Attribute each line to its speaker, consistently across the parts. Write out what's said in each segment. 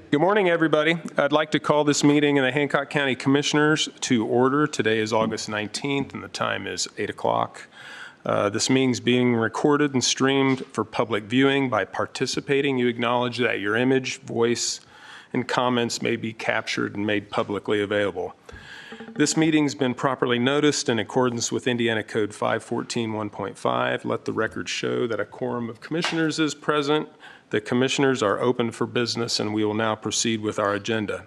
Speaker 1: Good morning, everybody. I'd like to call this meeting of the Hancock County Commissioners to order. Today is August 19th, and the time is 8 o'clock. This meeting is being recorded and streamed for public viewing. By participating, you acknowledge that your image, voice, and comments may be captured and made publicly available. This meeting's been properly noticed in accordance with Indiana Code 514.1.5. Let the record show that a quorum of commissioners is present. The commissioners are open for business, and we will now proceed with our agenda.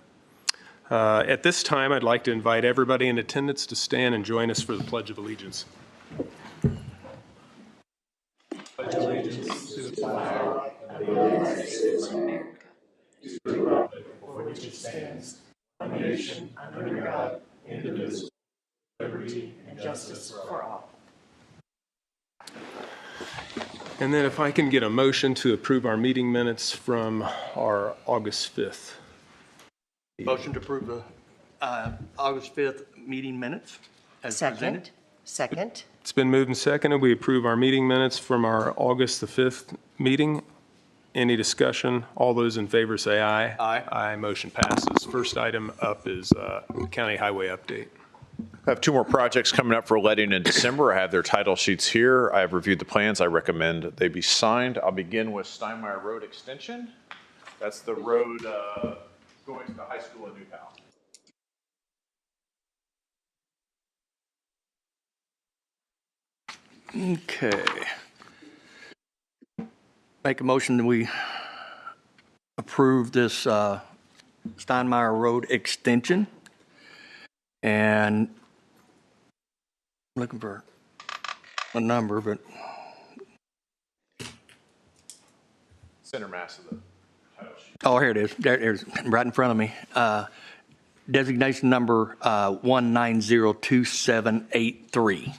Speaker 1: At this time, I'd like to invite everybody in attendance to stand and join us for the Pledge of Allegiance. Pledge allegiance to the flag of the United States of America, to the republic for which it stands, one nation under God, indivisible, liberty and justice for all. And then if I can get a motion to approve our meeting minutes from our August 5th.
Speaker 2: Motion to approve the August 5th meeting minutes as presented.
Speaker 3: Second.
Speaker 1: It's been moved and seconded. We approve our meeting minutes from our August the 5th meeting. Any discussion? All those in favor say aye.
Speaker 2: Aye.
Speaker 1: Aye. Motion passes. First item up is county highway update.
Speaker 4: I have two more projects coming up for letting in December. I have their title sheets here. I have reviewed the plans. I recommend they be signed. I'll begin with Steinmeier Road Extension. That's the road going to the high school in New Pal.
Speaker 2: Okay. Make a motion that we approve this Steinmeier Road extension. And I'm looking for a number, but
Speaker 4: Center mass of the title sheet.
Speaker 2: oh, here it is. There's right in front of me. Designation number 1902783.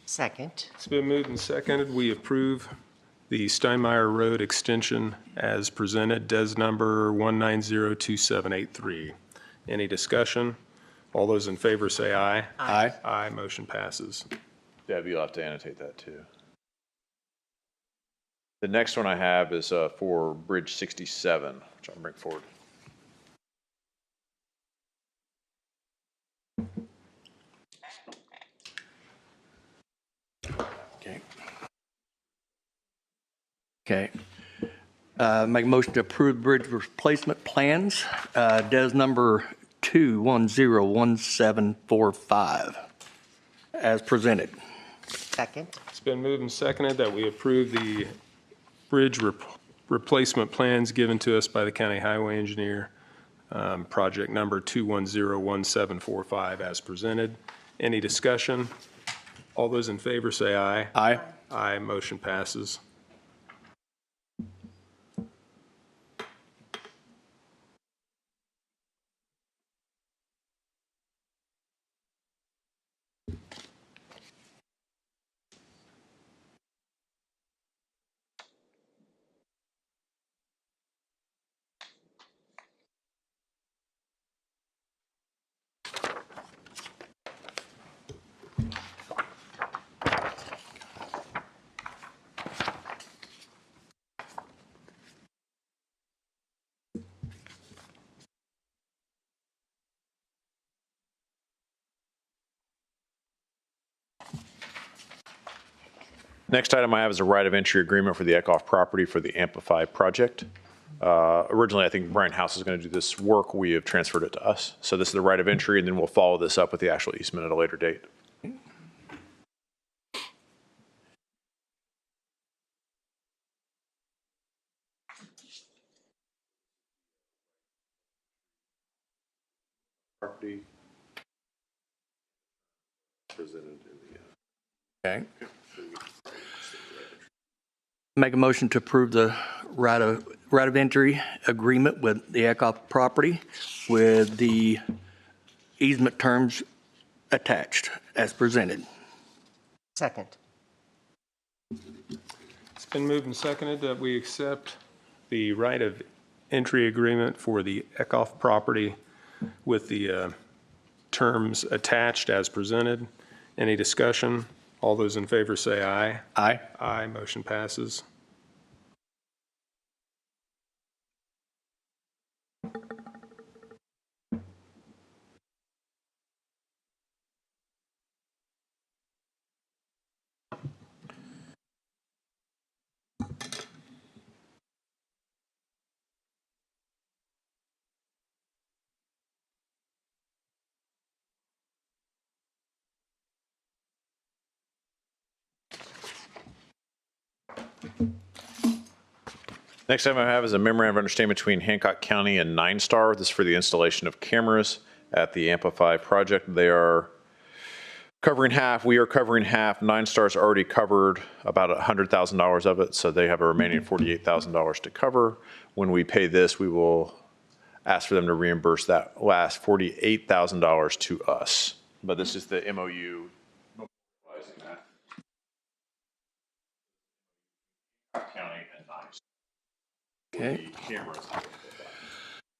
Speaker 3: Second.
Speaker 1: It's been moved and seconded. We approve the Steinmeier Road extension as presented, DES number 1902783. Any discussion? All those in favor say aye.
Speaker 2: Aye.
Speaker 1: Aye. Motion passes.
Speaker 4: Deb, you'll have to annotate that too. The next one I have is for Bridge 67, which I'll bring forward.
Speaker 2: Okay. Make a motion to approve bridge replacement plans, DES number 2101745, as presented.
Speaker 3: Second.
Speaker 1: It's been moved and seconded that we approve the bridge replacement plans given to us by the county highway engineer, project number 2101745 as presented. Any discussion? All those in favor say aye.
Speaker 2: Aye.
Speaker 1: Aye. Motion passes.
Speaker 4: Next item I have is a right of entry agreement for the Eckhoff property for the Amplify project. Originally, I think Brian House is going to do this work. We have transferred it to us. So this is the right of entry, and then we'll follow this up with the actual easement at a later date. Property presented in the
Speaker 2: Okay. Make a motion to approve the right of entry agreement with the Eckhoff property with the easement terms attached as presented.
Speaker 3: Second.
Speaker 1: It's been moved and seconded that we accept the right of entry agreement for the Eckhoff property with the terms attached as presented. Any discussion? All those in favor say aye.
Speaker 2: Aye.
Speaker 1: Aye. Motion passes.
Speaker 4: Next item I have is a memorandum of understanding between Hancock County and Nine Star. This is for the installation of cameras at the Amplify project. They are covering half. We are covering half. Nine Star's already covered about $100,000 of it, so they have a remaining $48,000 to cover. When we pay this, we will ask for them to reimburse that last $48,000 to us. But this is the MOU. County and Nine Star.
Speaker 2: Okay.
Speaker 4: Cameras.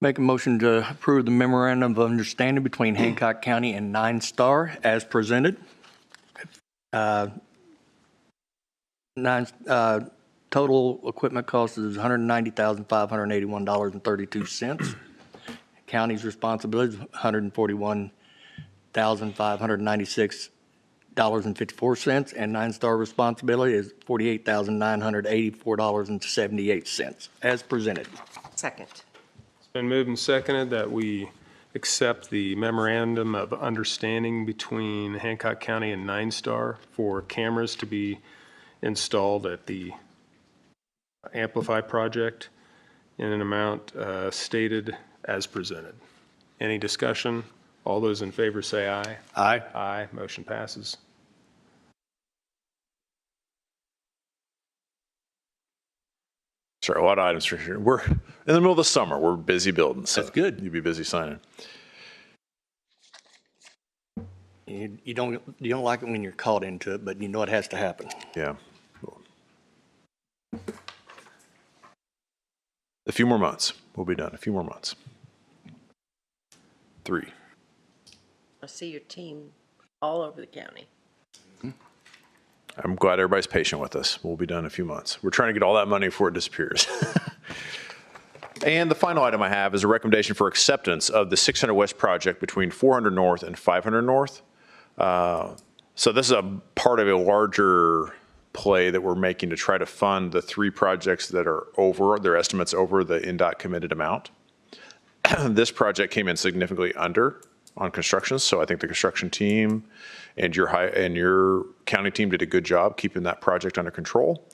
Speaker 2: Make a motion to approve the memorandum of understanding between Hancock County and Nine Star as presented. Total equipment cost is $190,581.32. County's responsibility is $141,596.54, and Nine Star responsibility is $48,984.78 as presented.
Speaker 3: Second.
Speaker 1: It's been moved and seconded that we accept the memorandum of understanding between Hancock County and Nine Star for cameras to be installed at the Amplify project in an amount stated as presented. Any discussion? All those in favor say aye.
Speaker 2: Aye.
Speaker 1: Aye. Motion passes.
Speaker 4: Sorry, a lot of items for here. We're in the middle of the summer. We're busy building. So
Speaker 2: That's good.
Speaker 4: You'll be busy signing.
Speaker 2: You don't like it when you're caught into it, but you know it has to happen.
Speaker 4: Yeah. A few more months. We'll be done. A few more months. 3.
Speaker 5: I see your team all over the county.
Speaker 4: I'm glad everybody's patient with us. We'll be done in a few months. We're trying to get all that money before it disappears. And the final item I have is a recommendation for acceptance of the 600 West project between 400 North and 500 North. So this is a part of a larger play that we're making to try to fund the 3 projects that are over, their estimates over the NDOT committed amount. This project came in significantly under on construction, so I think the construction team and your county team did a good job keeping that project under control.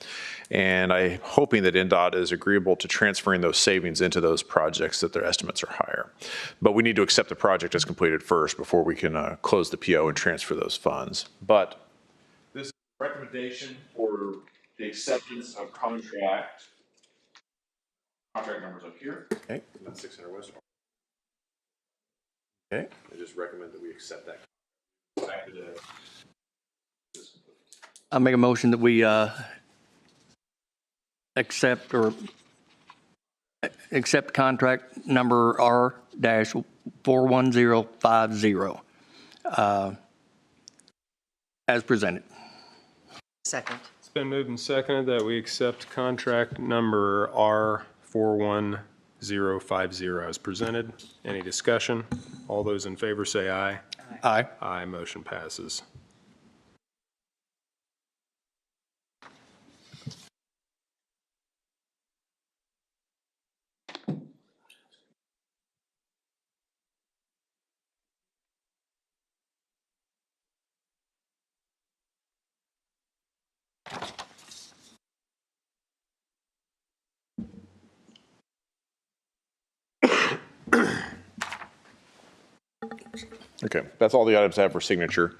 Speaker 4: And I'm hoping that NDOT is agreeable to transferring those savings into those projects that their estimates are higher. But we need to accept the project as completed first before we can close the PO and transfer those funds. But this is a recommendation for the acceptance of contract. Contract numbers up here.
Speaker 2: Okay.
Speaker 4: And that's 600 West.
Speaker 2: Okay.
Speaker 4: I just recommend that we accept that.
Speaker 2: I make a motion that we accept contract number R-41050 as presented.
Speaker 3: Second.
Speaker 1: It's been moved and seconded that we accept contract number R41050 as presented. Any discussion? All those in favor say aye.
Speaker 2: Aye.
Speaker 1: Aye. Motion passes.
Speaker 4: Okay, that's all the items I have for signature.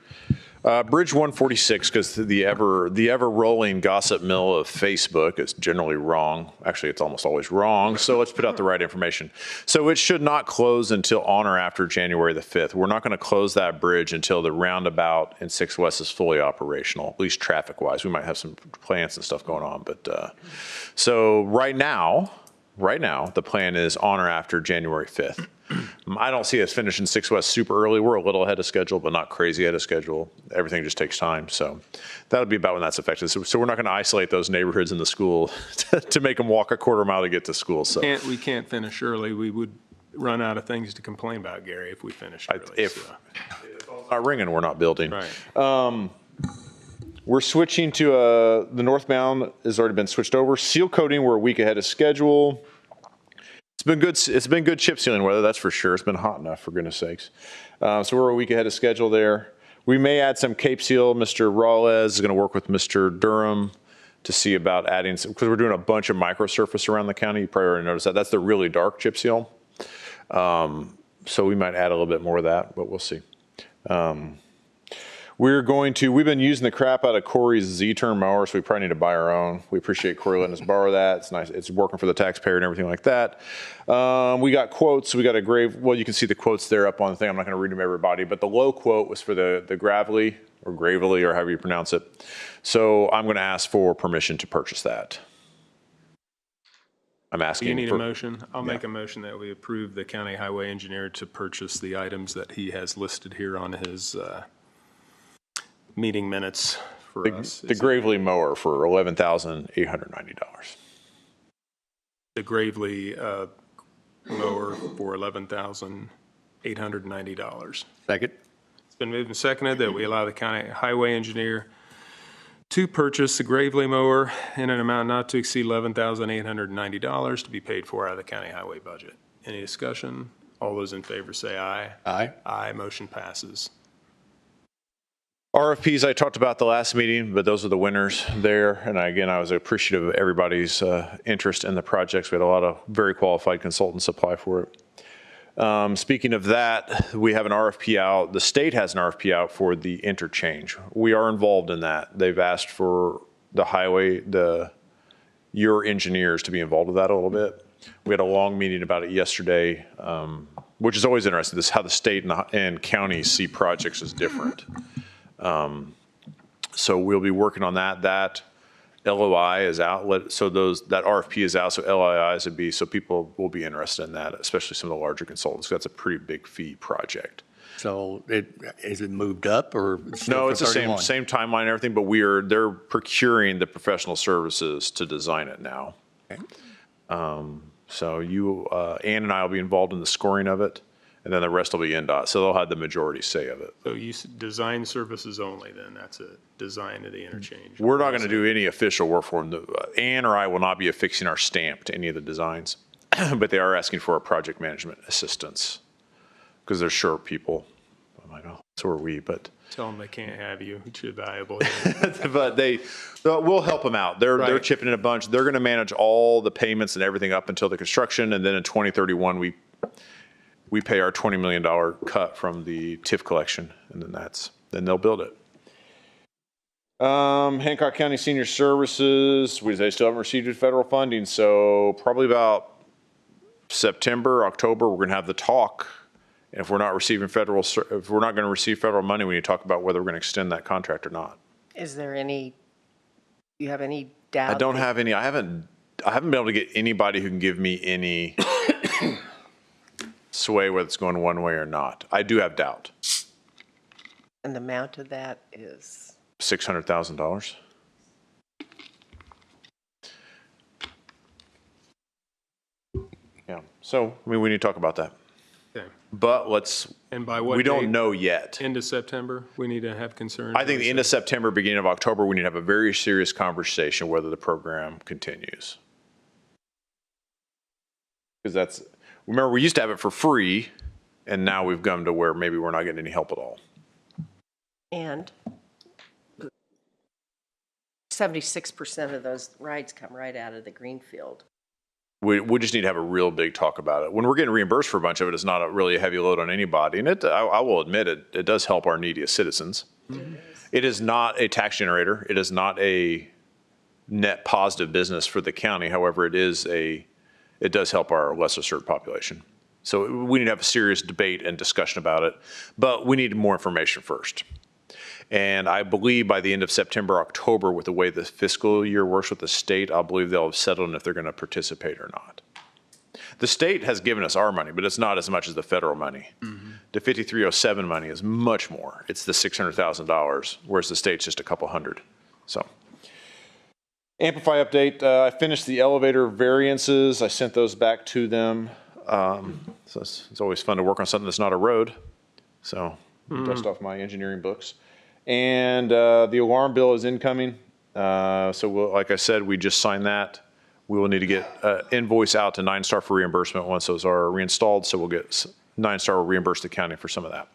Speaker 4: Bridge 146, because the ever rolling gossip mill of Facebook is generally wrong. Actually, it's almost always wrong. So let's put out the right information. So it should not close until on or after January the 5th. We're not going to close that bridge until the roundabout in 6 West is fully operational, at least traffic wise. We might have some plants and stuff going on, but so right now, the plan is on or after January 5th. I don't see us finishing 6 West super early. We're a little ahead of schedule, but not crazy ahead of schedule. Everything just takes time. So that'll be about when that's effective. So we're not going to isolate those neighborhoods in the school to make them walk a quarter mile to get to school. So
Speaker 1: We can't finish early. We would run out of things to complain about, Gary, if we finished early.
Speaker 4: if the phone's not ringing, we're not building.
Speaker 1: Right.
Speaker 4: We're switching to the northbound has already been switched over. Seal coating, we're a week ahead of schedule. It's been good. It's been good chip sealing weather, that's for sure. It's been hot enough, for goodness sakes. So we're a week ahead of schedule there. We may add some Cape Seal. Mr. Rawlez is going to work with Mr. Durham to see about adding some, because we're doing a bunch of microsurface around the county. You probably already noticed that. That's the really dark chip seal. So we might add a little bit more of that, but we'll see. We've been using the crap out of Corey's Z-turn mower, so we probably need to buy our own. We appreciate Corey letting us borrow that. It's nice. It's working for the taxpayer and everything like that. We got quotes. We got a well, you can see the quotes there up on the thing. I'm not going to read them everybody, but the low quote was for the Gravely or Gravely or however you pronounce it. So I'm going to ask for permission to purchase that. I'm asking.
Speaker 1: You need a motion? I'll make a motion that we approve the county highway engineer to purchase the items that he has listed here on his meeting minutes for us.
Speaker 4: The Gravely mower for $11,890.
Speaker 1: The Gravely mower for $11,890.
Speaker 2: Second.
Speaker 1: It's been moved and seconded that we allow the county highway engineer to purchase the Gravely mower in an amount not to exceed $11,890 to be paid for out of the county highway budget. Any discussion? All those in favor say aye.
Speaker 2: Aye.
Speaker 1: Aye, motion passes.
Speaker 4: RFPs I talked about the last meeting, but those are the winners there. And again, I was appreciative of everybody's interest in the projects. We had a lot of very qualified consultants apply for it. Speaking of that, we have an RFP out. The state has an RFP out for the interchange. We are involved in that. They've asked for the highway, your engineers to be involved with that a little bit. We had a long meeting about it yesterday, which is always interesting. This is how the state and counties see projects is different. So we'll be working on that. That LOI is out. So that RFP is out. So LOIs would be, so people will be interested in that, especially some of the larger consultants. That's a pretty big fee project.
Speaker 2: So is it moved up or?
Speaker 4: No, it's the same timeline and everything, but they're procuring the professional services to design it now.
Speaker 2: Okay.
Speaker 4: So Ann and I will be involved in the scoring of it, and then the rest will be NDOT. So they'll have the majority say of it.
Speaker 1: So you design services only then, that's a design of the interchange.
Speaker 4: We're not going to do any official work for them. Ann or I will not be affixing our stamp to any of the designs, but they are asking for a project management assistance because they're short people. I'm like, oh, so are we, but.
Speaker 1: Tell them they can't have you, it's too valuable.
Speaker 4: But we'll help them out. They're chipping in a bunch. They're going to manage all the payments and everything up until the construction, and then in 2031 we pay our $20 million cut from the TIF collection, and then they'll build it. Hancock County Senior Services, they still haven't received federal funding, so probably about September, October, we're going to have the talk. And if we're not going to receive federal money, we need to talk about whether we're going to extend that contract or not.
Speaker 5: Is there do you have any doubt?
Speaker 4: I don't have any. I haven't been able to get anybody who can give me any sway whether it's going one way or not. I do have doubt.
Speaker 5: And the amount of that is?
Speaker 4: $600,000. Yeah. So, I mean, we need to talk about that.
Speaker 1: Okay.
Speaker 4: But
Speaker 1: And by what
Speaker 4: we don't
Speaker 1: date?
Speaker 4: know yet.
Speaker 1: End of September, we need to have concerns?
Speaker 4: I think the end of September, beginning of October, we need to have a very serious conversation whether the program continues. Because remember, we used to have it for free, and now we've come to where maybe we're not getting any help at all.
Speaker 5: And 76% of those rides come right out of the greenfield.
Speaker 4: We just need to have a real big talk about it. When we're getting reimbursed for a bunch of it, it's not really a heavy load on anybody. And I will admit it does help our neediest citizens. Mm-hmm. It is not a tax generator. It is not a net positive business for the county. However, it does help our lesser served population. So we need to have a serious debate and discussion about it. But we need more information first. And I believe by the end of September, October, with the way the fiscal year works with the state, I believe they'll have settled on if they're going to participate or not. The state has given us our money, but it's not as much as the federal money. Mm-hmm. The 5307 money is much more. It's the $600,000, whereas the state's just a couple hundred. So, Amplify update. I finished the elevator variances. I sent those back to them. So it's always fun to work on something that's not a road. So, dust off my engineering books. And the alarm bill is incoming. So like I said, we just signed that. We will need to get invoice out to 9-Star for reimbursement once those are reinstalled. So we'll get 9-Star will reimburse the county for some of that.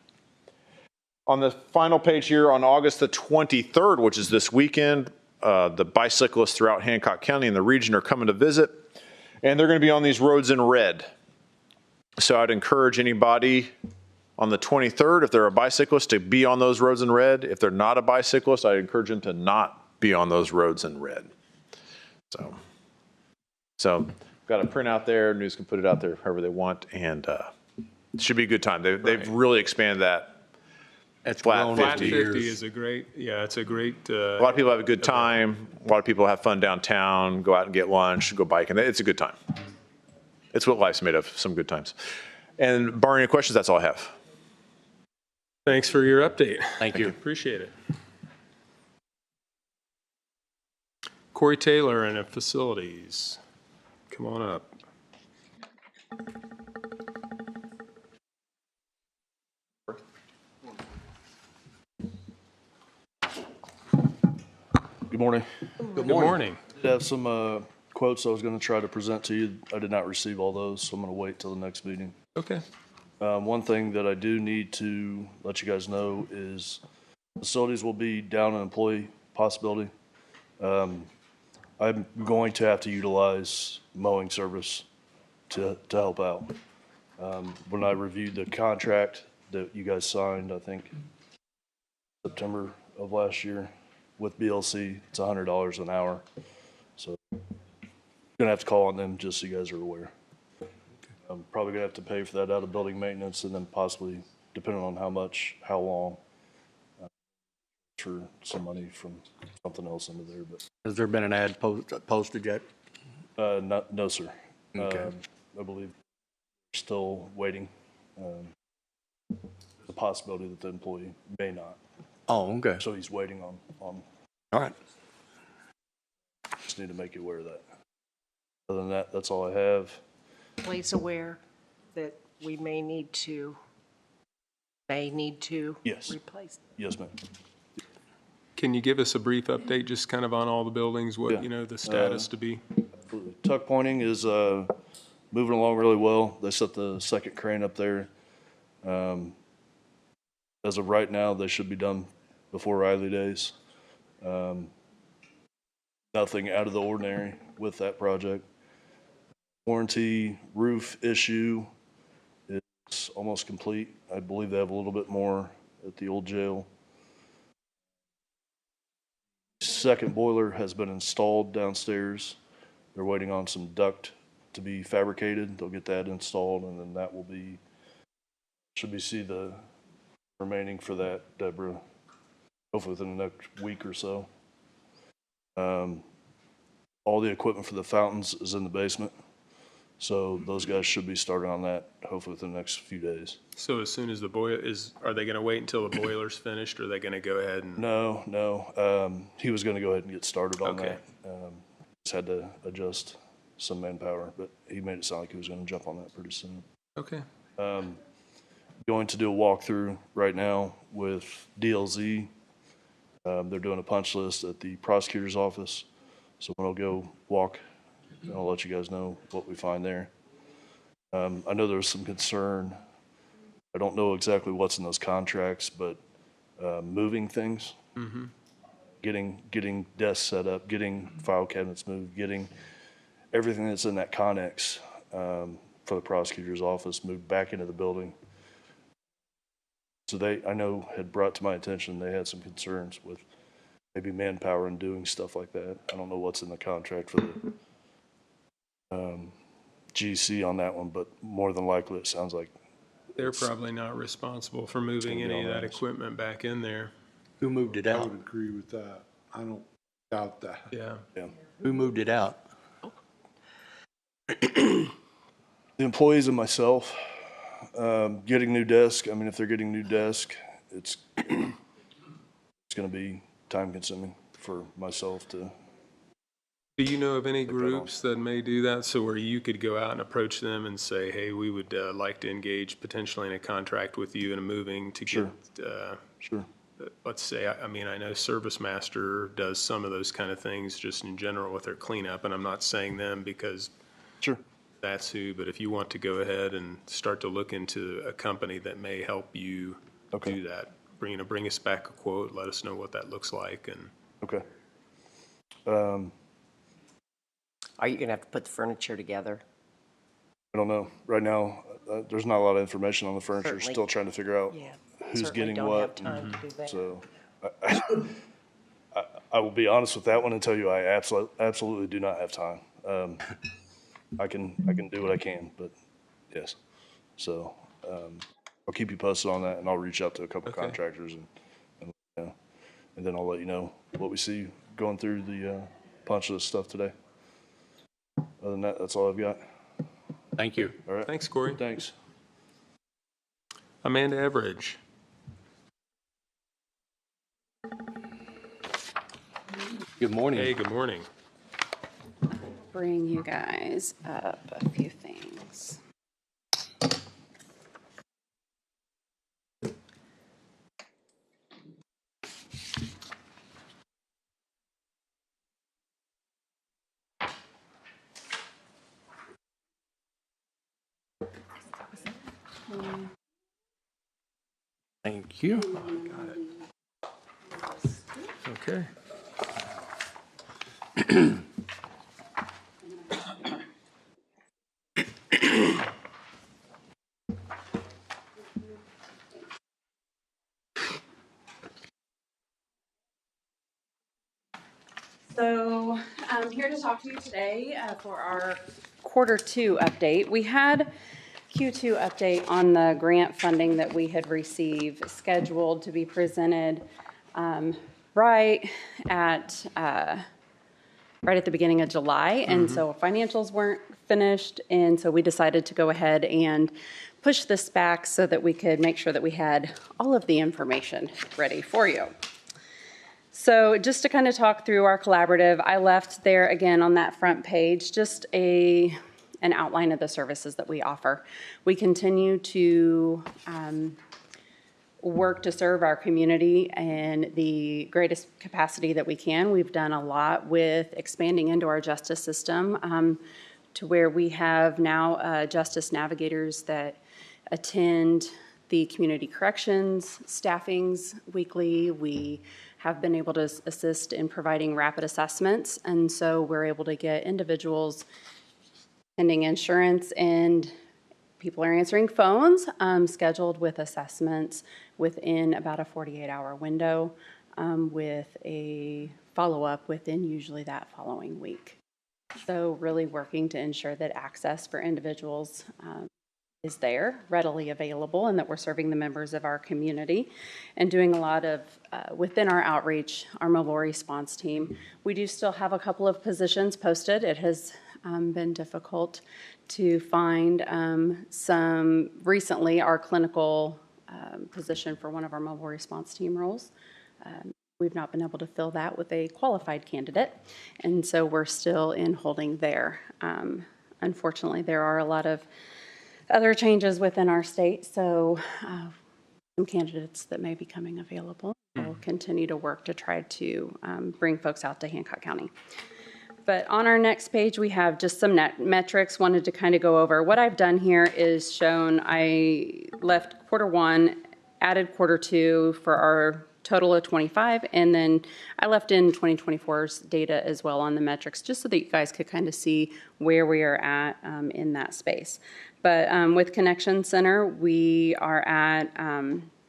Speaker 4: On the final page here, on August the 23rd, which is this weekend, the bicyclists throughout Hancock County and the region are coming to visit, and they're going to be on these roads in red. So I'd encourage anybody on the 23rd, if they're a bicyclist, to be on those roads in red. If they're not a bicyclist, I'd encourage them to not be on those roads in red. So got a print out there. News can put it out there however they want, and it should be a good time. They've really expanded that.
Speaker 2: That's
Speaker 4: Flat
Speaker 2: grown
Speaker 4: 50
Speaker 1: Flat
Speaker 2: over the
Speaker 1: 50
Speaker 2: years.
Speaker 1: is a great, yeah, it's a great,
Speaker 4: A lot of people have a good time. A lot of people have fun downtown, go out and get lunch, go biking. It's a good time. It's what life's made of, some good times. And barring any questions, that's all I have.
Speaker 1: thanks for your update.
Speaker 2: Thank you.
Speaker 1: Appreciate it. Corey Taylor in Facilities. Come on up.
Speaker 6: Good morning.
Speaker 1: Good morning.
Speaker 6: I have some quotes I was going to try to present to you. I did not receive all those, so I'm going to wait till the next meeting.
Speaker 1: Okay.
Speaker 6: One thing that I do need to let you guys know is facilities will be down an employee possibility. I'm going to have to utilize mowing service to help out. When I reviewed the contract that you guys signed, I think September of last year with BLC, it's $100 an hour. So I'm gonna have to call on them just so you guys are aware. I'm probably gonna have to pay for that out of building maintenance and then possibly, depending on how long, for some money from something else into there, but,
Speaker 2: Has there been an ad posted yet?
Speaker 6: no, sir.
Speaker 2: Okay.
Speaker 6: I believe we're still waiting. The possibility that the employee may not,
Speaker 2: Oh, okay.
Speaker 6: so he's waiting on,
Speaker 2: All right.
Speaker 6: just need to make you aware of that. Other than that, that's all I have.
Speaker 5: Please aware that we may need to
Speaker 6: Yes.
Speaker 5: replace.
Speaker 6: Yes, ma'am.
Speaker 1: Can you give us a brief update, just kind of on all the buildings,
Speaker 6: Yeah.
Speaker 1: what, you know, the status to be?
Speaker 6: Absolutely. Tuck pointing is moving along really well. They set the second crane up there. As of right now, they should be done before Riley Days. Nothing out of the ordinary with that project. Warranty roof issue is almost complete. I believe they have a little bit more at the old jail. Second boiler has been installed downstairs. They're waiting on some duct to be fabricated. They'll get that installed, and then that will be, should we see the remaining for that, Deborah, hopefully within the next week or so. All the equipment for the fountains is in the basement, so those guys should be starting on that hopefully within the next few days.
Speaker 1: So as soon as the boiler are they going to wait until the boiler's finished, or are they going to go ahead and?
Speaker 6: No. He was going to go ahead and get started on
Speaker 1: Okay.
Speaker 6: that. Just had to adjust some manpower, but he made it sound like he was going to jump on that pretty soon.
Speaker 1: Okay.
Speaker 6: Going to do a walkthrough right now with DLZ. They're doing a punch list at the prosecutor's office. So when I'll go walk, I'll let you guys know what we find there. I know there's some concern. I don't know exactly what's in those contracts, but moving things, getting desks set up, getting file cabinets moved, getting everything that's in that connex for the prosecutor's office moved back into the building. So I know, had brought to my attention, they had some concerns with maybe manpower and doing stuff like that. I don't know what's in the contract for the GC on that one, but more than likely, it sounds like.
Speaker 1: They're probably not responsible for moving
Speaker 6: gonna be
Speaker 1: any of
Speaker 6: all
Speaker 1: that
Speaker 6: right.
Speaker 1: equipment back in there.
Speaker 2: Who moved it
Speaker 7: I
Speaker 2: out?
Speaker 7: would agree with that. I don't doubt that.
Speaker 1: Yeah.
Speaker 6: Yeah.
Speaker 2: Who moved it out?
Speaker 6: The employees and myself, getting new desk. I mean, if they're getting new desk, it's going to be time consuming for myself to.
Speaker 1: Do you know of any
Speaker 6: that on.
Speaker 1: groups that may do that? So where you could go out and approach them and say, hey, we would like to engage potentially in a contract with you in a moving to
Speaker 6: Sure.
Speaker 1: get,
Speaker 6: Sure.
Speaker 1: let's say, I mean, I know Service Master does some of those kind of things just in general with their cleanup, and I'm not saying them because
Speaker 6: Sure.
Speaker 1: that's who, but if you want to go ahead and start to look into a company that may help you
Speaker 6: Okay.
Speaker 1: do that, bring us back a quote, let us know what that looks like, and
Speaker 6: Okay.
Speaker 5: Are you going to have to put the furniture together?
Speaker 6: I don't know. Right now, there's not a lot of information on the furniture.
Speaker 5: Certainly.
Speaker 6: Still trying to figure out
Speaker 5: Yeah.
Speaker 6: who's
Speaker 5: Certainly
Speaker 6: getting
Speaker 5: don't
Speaker 6: what.
Speaker 5: have time to do that.
Speaker 6: So I will be honest with that one and tell you I absolutely do not have time. I can do what I can, but yes. So I'll keep you posted on that, and I'll reach out to a couple
Speaker 1: Okay.
Speaker 6: contractors and then I'll let you know what we see going through the punch list stuff today. Other than that, that's all I've got.
Speaker 2: Thank you.
Speaker 6: All right.
Speaker 1: Thanks, Corey.
Speaker 6: Thanks.
Speaker 1: Amanda Everidge.
Speaker 2: Good morning.
Speaker 1: Hey, good morning.
Speaker 8: Bring you guys up a few things.
Speaker 2: Thank you.
Speaker 1: Okay.
Speaker 8: So I'm here to talk to you today for our Q2 update. We had Q2 update on the grant funding that we had received scheduled to be presented right at the beginning of July. And so financials weren't finished. And so we decided to go ahead and push this back so that we could make sure that we had all of the information ready for you. So just to kind of talk through our collaborative, I left there again on that front page just an outline of the services that we offer. We continue to work to serve our community in the greatest capacity that we can. We've done a lot with expanding into our justice system to where we have now justice navigators that attend the community corrections staffings weekly. We have been able to assist in providing rapid assessments, and so we're able to get individuals pending insurance, and people are answering phones scheduled with assessments within about a 48-hour window with a follow-up within usually that following week. So really working to ensure that access for individuals is there, readily available, and that we're serving the members of our community and doing a lot of, within our outreach, our mobile response team. We do still have a couple of positions posted. It has been difficult to find some, recently our clinical position for one of our mobile response team roles. We've not been able to fill that with a qualified candidate, and so we're still in holding there. Unfortunately, there are a lot of other changes within our state, so some candidates that may be coming available. We'll continue to work to try to bring folks out to Hancock County. But on our next page, we have just some metrics wanted to kind of go over. What I've done here is shown, I left Q1, added Q2 for our total of 25, and then I left in 2024's data as well on the metrics, just so that you guys could kind of see where we are at in that space. But with Connection Center, we are at,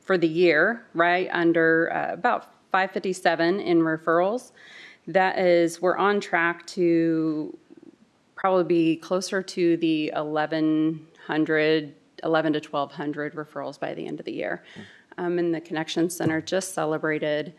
Speaker 8: for the year, right under about 557 in referrals. That is, we're on track to probably be closer to the 11 to 1,200 referrals by the end of the year. And the Connection Center just celebrated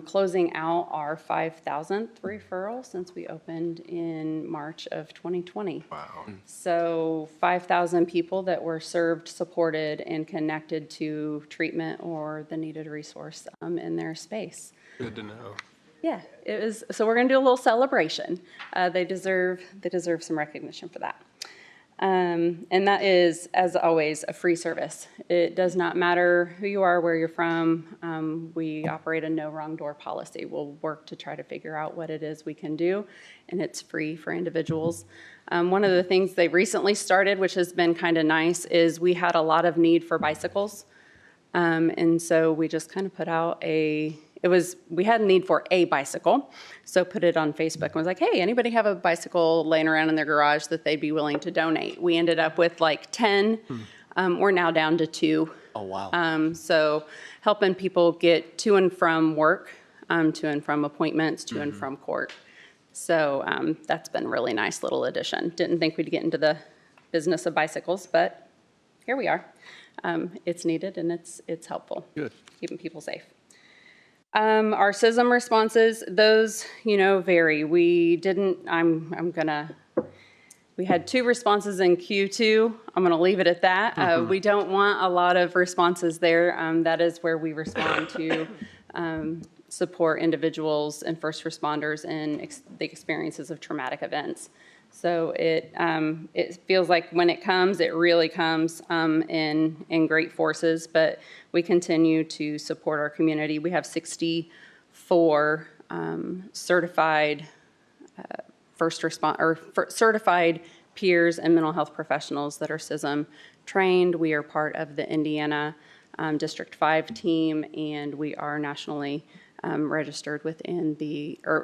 Speaker 8: closing out our 5,000th referral since we opened in March of 2020.
Speaker 1: Wow.
Speaker 8: So 5,000 people that were served, supported, and connected to treatment or the needed resource in their space.
Speaker 1: Good to know.
Speaker 8: Yeah, it was. So we're going to do a little celebration. They deserve some recognition for that. And that is, as always, a free service. It does not matter who you are, where you're from. We operate a no wrong door policy. We'll work to try to figure out what it is we can do, and it's free for individuals. One of the things they recently started, which has been kind of nice, is we had a lot of need for bicycles. And so we just kind of put out a we had a need for a bicycle. So put it on Facebook and was like, hey, anybody have a bicycle laying around in their garage that they'd be willing to donate? We ended up with like 10. We're now down to 2.
Speaker 2: Oh, wow.
Speaker 8: So helping people get to and from work, to and from appointments, to and from court. So that's been a really nice little addition. Didn't think we'd get into the business of bicycles, but here we are. It's needed and it's helpful.
Speaker 2: Good.
Speaker 8: Keeping people safe. Our SISM responses, those, vary. We had 2 responses in Q2. I'm going to leave it at that. We don't want a lot of responses there. That is where we respond to support individuals and first responders in the experiences of traumatic events. So it feels like when it comes, it really comes in great forces, but we continue to support our community. We have 64 certified certified peers and mental health professionals that are SISM trained. We are part of the Indiana District 5 team, and we are nationally registered within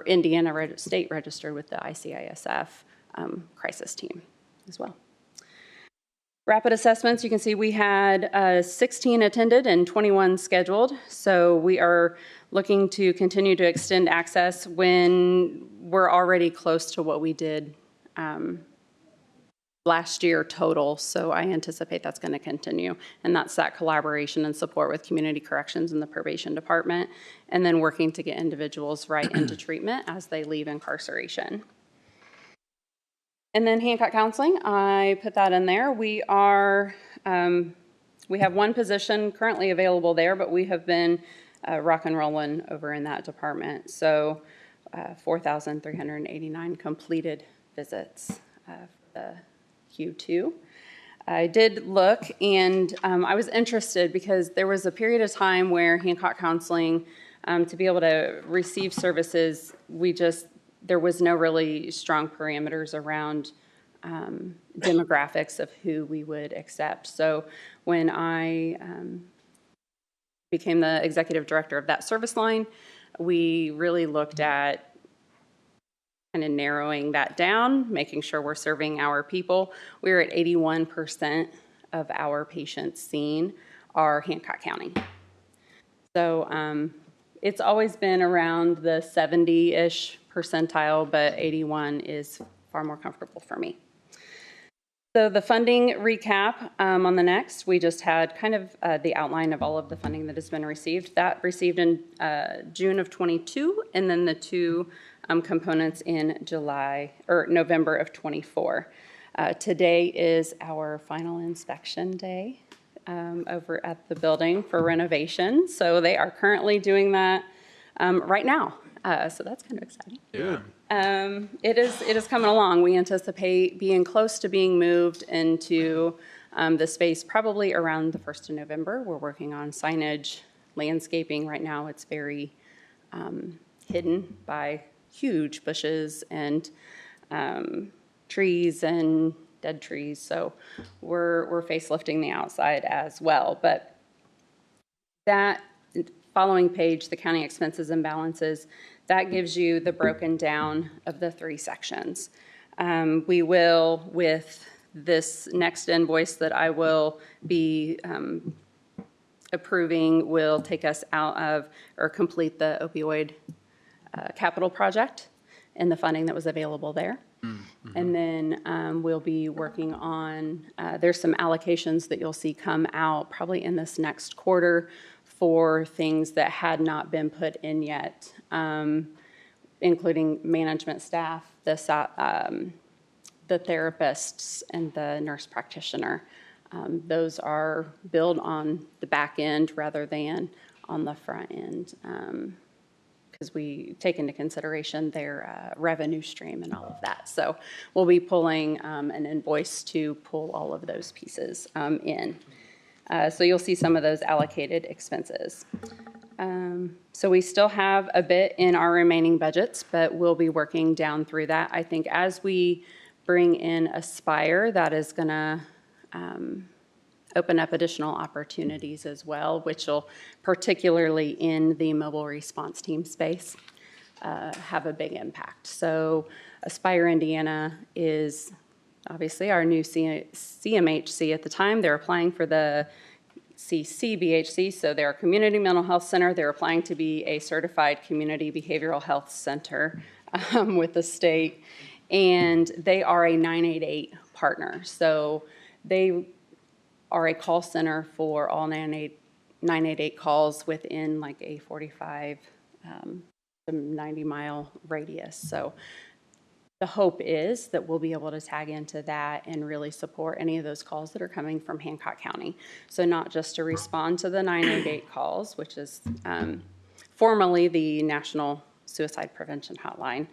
Speaker 8: Indiana state registered with the ICISF crisis team as well. Rapid assessments, you can see we had 16 attended and 21 scheduled. So we are looking to continue to extend access when we're already close to what we did last year total. So I anticipate that's going to continue. And that's that collaboration and support with community corrections and the probation department, and then working to get individuals right into treatment as they leave incarceration. And then Hancock Counseling, I put that in there. We have 1 position currently available there, but we have been rock and rolling over in that department. So 4,389 completed visits for the Q2. I did look, and I was interested because there was a period of time where Hancock Counseling, to be able to receive services, there was no really strong parameters around demographics of who we would accept. So when I became the executive director of that service line, we really looked at kind of narrowing that down, making sure we're serving our people. We're at 81% of our patients seen are Hancock County. So it's always been around the 70-ish percentile, but 81 is far more comfortable for me. So the funding recap on the next, we just had kind of the outline of all of the funding that has been received. That received in June of 22, and then the 2 components in November of 24. Today is our final inspection day over at the building for renovation. So they are currently doing that right now. So that's kind of exciting.
Speaker 1: Yeah.
Speaker 8: It is coming along. We anticipate being close to being moved into the space probably around the 1st of November. We're working on signage, landscaping. Right now it's very hidden by huge bushes and trees and dead trees. So we're facelifting the outside as well. But that following page, the county expenses and balances, that gives you the broken down of the 3 sections. We will, with this next invoice that I will be approving, will take us out of or complete the opioid capital project and the funding that was available there. Mm-hmm. And then we'll be working on, there's some allocations that you'll see come out probably in this next quarter for things that had not been put in yet, including management staff, the therapists, and the nurse practitioner. Those are billed on the back end rather than on the front end, because we take into consideration their revenue stream and all of that. So we'll be pulling an invoice to pull all of those pieces in. So you'll see some of those allocated expenses. So we still have a bit in our remaining budgets, but we'll be working down through that. I think as we bring in Aspire, that is going to open up additional opportunities as well, which will, particularly in the mobile response team space, have a big impact. So Aspire Indiana is obviously our new CMHC at the time. They're applying for the CCBHC, so they're a community mental health center. They're applying to be a certified community behavioral health center with the state, and they are a 988 partner. So they are a call center for all 988 calls within like a 45 to 90-mile radius. So the hope is that we'll be able to tag into that and really support any of those calls that are coming from Hancock County. So not just to respond to the 988 calls, which is formerly the National Suicide Prevention Hotline,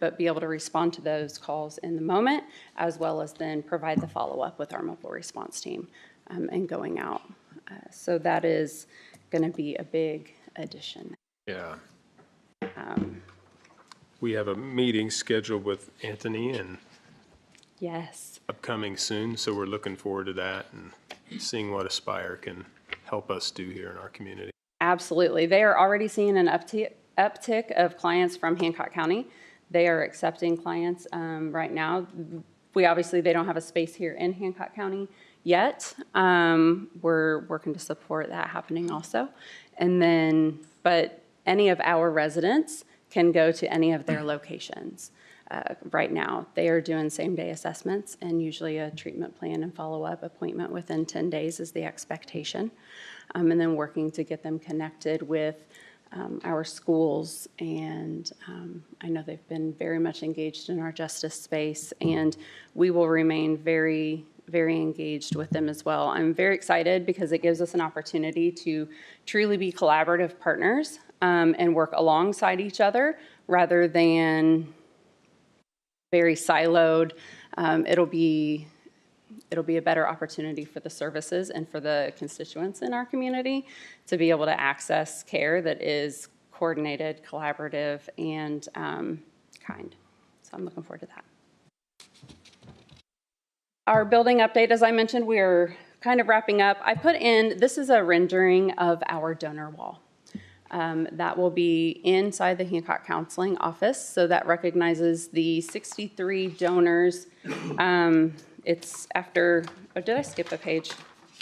Speaker 8: but be able to respond to those calls in the moment, as well as then provide the follow-up with our mobile response team and going out. So that is going to be a big addition.
Speaker 1: Yeah. We have a meeting scheduled with Anthony and
Speaker 8: Yes.
Speaker 1: upcoming soon, so we're looking forward to that and seeing what Aspire can help us do here in our community.
Speaker 8: Absolutely. They are already seeing an uptick of clients from Hancock County. They are accepting clients right now. They don't have a space here in Hancock County yet. We're working to support that happening also. And then, but any of our residents can go to any of their locations. Right now, they are doing same-day assessments, and usually a treatment plan and follow-up appointment within 10 days is the expectation. And then working to get them connected with our schools, and I know they've been very much engaged in our justice space, and we will remain very, very engaged with them as well. I'm very excited because it gives us an opportunity to truly be collaborative partners and work alongside each other rather than very siloed. It'll be a better opportunity for the services and for the constituents in our community to be able to access care that is coordinated, collaborative, and kind. So I'm looking forward to that. Our building update, as I mentioned, we're kind of wrapping up. I put in, this is a rendering of our donor wall. That will be inside the Hancock Counseling Office, so that recognizes the 63 donors. It's after, oh, did I skip a page?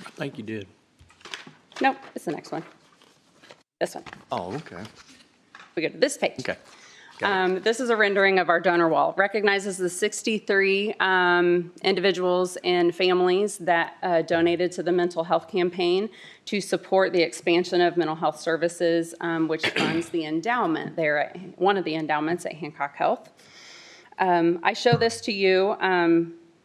Speaker 2: I think you did.
Speaker 8: Nope, it's the next one. This one.
Speaker 2: Oh, okay.
Speaker 8: We go to this page.
Speaker 2: Okay.
Speaker 8: This is a rendering of our donor wall. Recognizes the 63 individuals and families that donated to the mental health campaign to support the expansion of mental health services, which funds the endowment there at one of the endowments at Hancock Health. I show this to you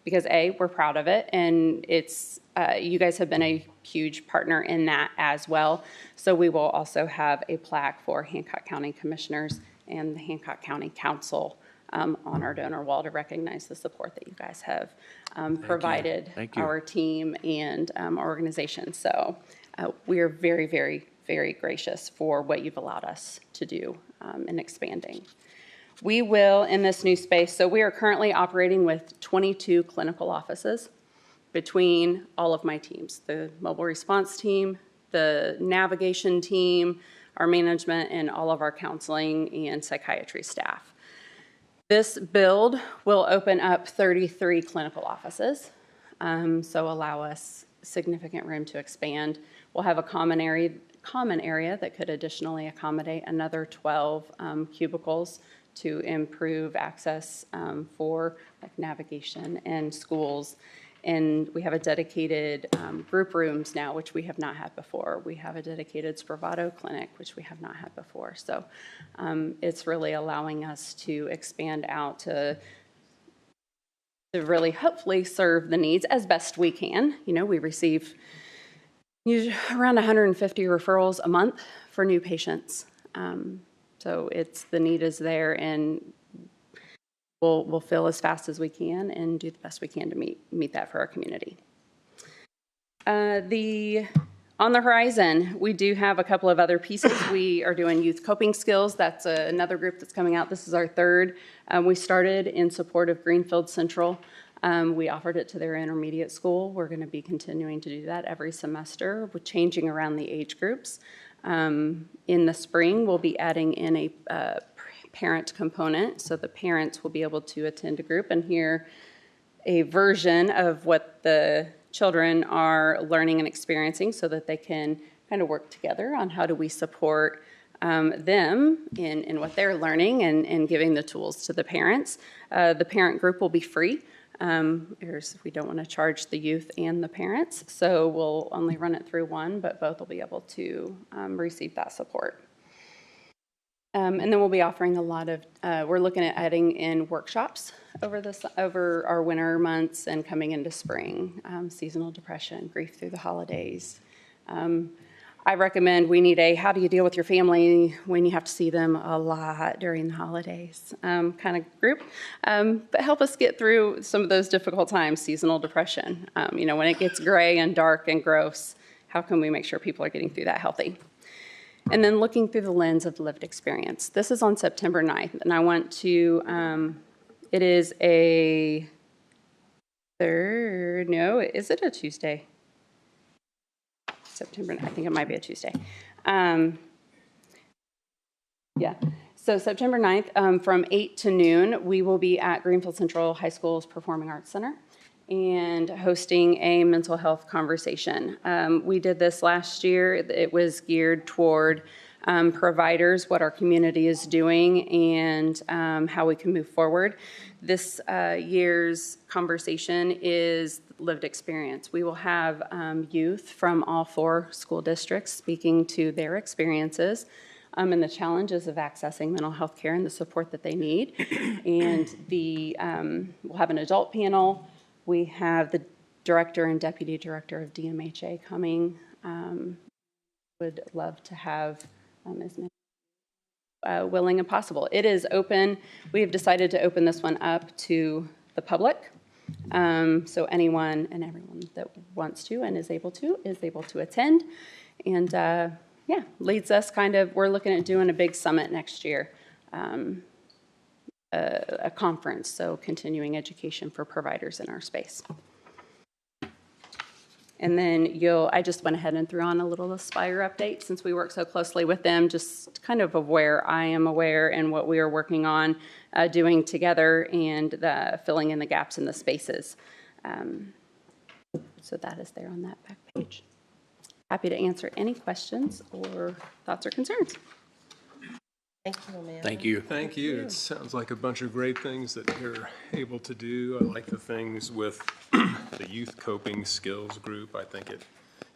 Speaker 8: because A, we're proud of it, and it's you guys have been a huge partner in that as well. So we will also have a plaque for Hancock County Commissioners and the Hancock County Council on our donor wall to recognize the support that you guys have provided our team and our organization. So we are very, very, very gracious for what you've allowed us to do in expanding. We will, in this new space, so we are currently operating with 22 clinical offices between all of my teams, the mobile response team, the navigation team, our management, and all of our counseling and psychiatry staff. This build will open up 33 clinical offices, so allow us significant room to expand. We'll have a common area that could additionally accommodate another 12 cubicles to improve access for like navigation and schools. And we have a dedicated group rooms now, which we have not had before. We have a dedicated Spravato clinic, which we have not had before. So it's really allowing us to expand out to really hopefully serve the needs as best we can. You know, we receive usually around 150 referrals a month for new patients. So the need is there, and we'll fill as fast as we can and do the best we can to meet that for our community. On the horizon, we do have a couple of other pieces. We are doing youth coping skills. That's another group that's coming out. This is our third. We started in support of Greenfield Central We offered it to their intermediate school. We're going to be continuing to do that every semester with changing around the age groups. In the spring, we'll be adding in a parent component, so the parents will be able to attend a group and hear a version of what the children are learning and experiencing so that they can kind of work together on how do we support them in what they're learning and giving the tools to the parents. The parent group will be free. We don't want to charge the youth and the parents, so we'll only run it through one, but both will be able to receive that support. And then we'll be offering a lot of, we're looking at adding in workshops over our winter months and coming into spring, seasonal depression, grief through the holidays. I recommend we need a how do you deal with your family when you have to see them a lot during the holidays kind of group. But help us get through some of those difficult times, seasonal depression. When it gets gray and dark and gross, how can we make sure people are getting through that healthy? And then looking through the lens of lived experience. This is on September 9th, and I want to, it is a is it a Tuesday? September, I think it might be a Tuesday. So September 9th, from 8 to noon, we will be at Greenfield Central High School's Performing Arts Center and hosting a mental health conversation. We did this last year. It was geared toward providers, what our community is doing, and how we can move forward. This year's conversation is lived experience. We will have youth from all 4 school districts speaking to their experiences and the challenges of accessing mental health care and the support that they need. And we'll have an adult panel. We have the director and deputy director of DMHA coming. Would love to have as many willing and possible. It is open. We have decided to open this one up to the public. So anyone and everyone that wants to and is able to attend. And leads us we're looking at doing a big summit next year. A conference, so continuing education for providers in our space. And then I just went ahead and threw on a little Aspire update since we work so closely with them, just kind of where I am aware and what we are working on doing together and filling in the gaps in the spaces. So that is there on that back page. Happy to answer any questions or thoughts or concerns.
Speaker 5: Thank you, Amanda.
Speaker 2: Thank you.
Speaker 1: Thank you. It sounds like a bunch of great things that you're able to do. I like the things with the youth coping skills group. I think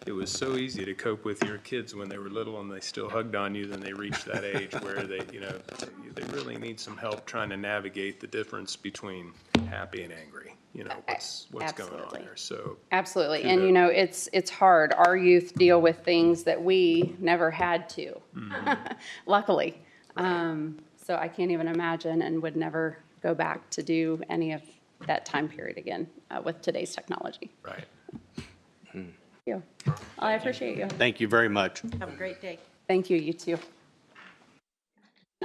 Speaker 1: it was so easy to cope with your kids when they were little and they still hugged on you. Then they reached that age where they really need some help trying to navigate the difference between happy and angry. What's going on there. So
Speaker 8: absolutely. And it's hard. Our youth deal with things that we never had to, luckily. So I can't even imagine and would never go back to do any of that time period again with today's technology.
Speaker 1: right.
Speaker 8: Thank you. I appreciate you.
Speaker 2: Thank you very much.
Speaker 5: Have a great day.
Speaker 8: Thank you, you too.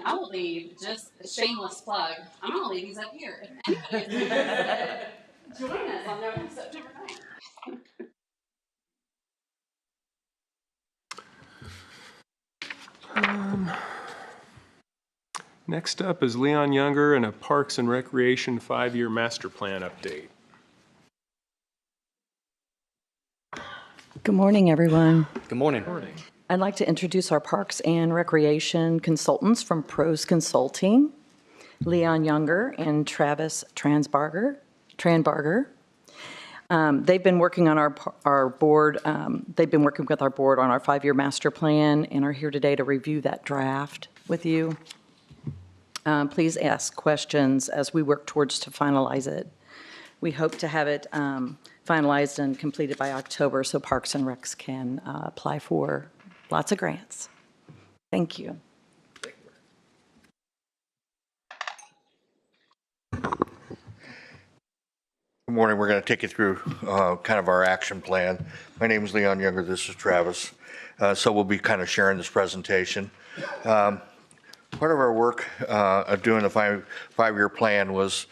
Speaker 8: I will leave, just a shameless plug. I'm going to leave these up here. If anybody's join us on September 9th.
Speaker 1: Next up is Leon Younger and a Parks and Recreation 5-year master plan update.
Speaker 9: Good morning, everyone.
Speaker 2: Good morning.
Speaker 9: I'd like to introduce our Parks and Recreation consultants from Pros Consulting, Leon Younger and Travis Tranbarger. They've been working on our board. They've been working with our board on our 5-year master plan and are here today to review that draft with you. Please ask questions as we work towards to finalize it. We hope to have it finalized and completed by October so Parks and Recs can apply for lots of grants. Thank you.
Speaker 10: Good morning. We're going to take you through kind of our action plan. My name is Leon Younger. This is Travis. So we'll be kind of sharing this presentation. Part of our work of doing the five-year plan was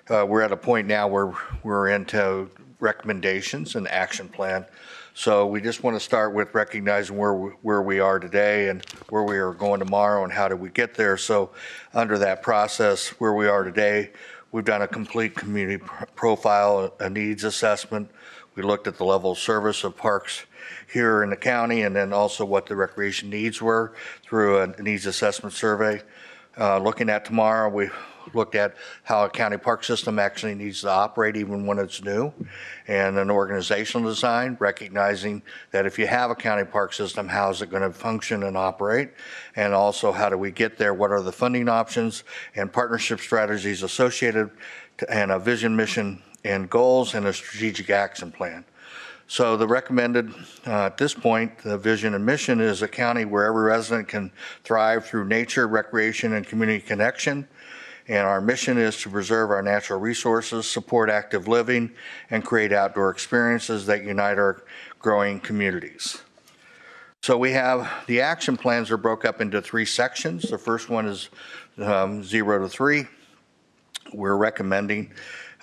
Speaker 10: we're at a point now where we're into recommendations and action plan. So we just want to start with recognizing where we are today and where we are going tomorrow and how do we get there. So under that process, where we are today, we've done a complete community profile, a needs assessment. We looked at the level of service of parks here in the county and then also what the recreation needs were through a needs assessment survey. Looking at tomorrow, we looked at how a county park system actually needs to operate even when it's new, and an organizational design, recognizing that if you have a county park system, how is it going to function and operate, and also how do we get there, what are the funding options and partnership strategies associated, and a vision, mission, and goals, and a strategic action plan. So the recommended, at this point, the vision and mission is a county where every resident can thrive through nature, recreation, and community connection. And our mission is to preserve our natural resources, support active living, and create outdoor experiences that unite our growing communities. So we have, the action plans are broke up into 3 sections. The first one is 0 to 3. We're recommending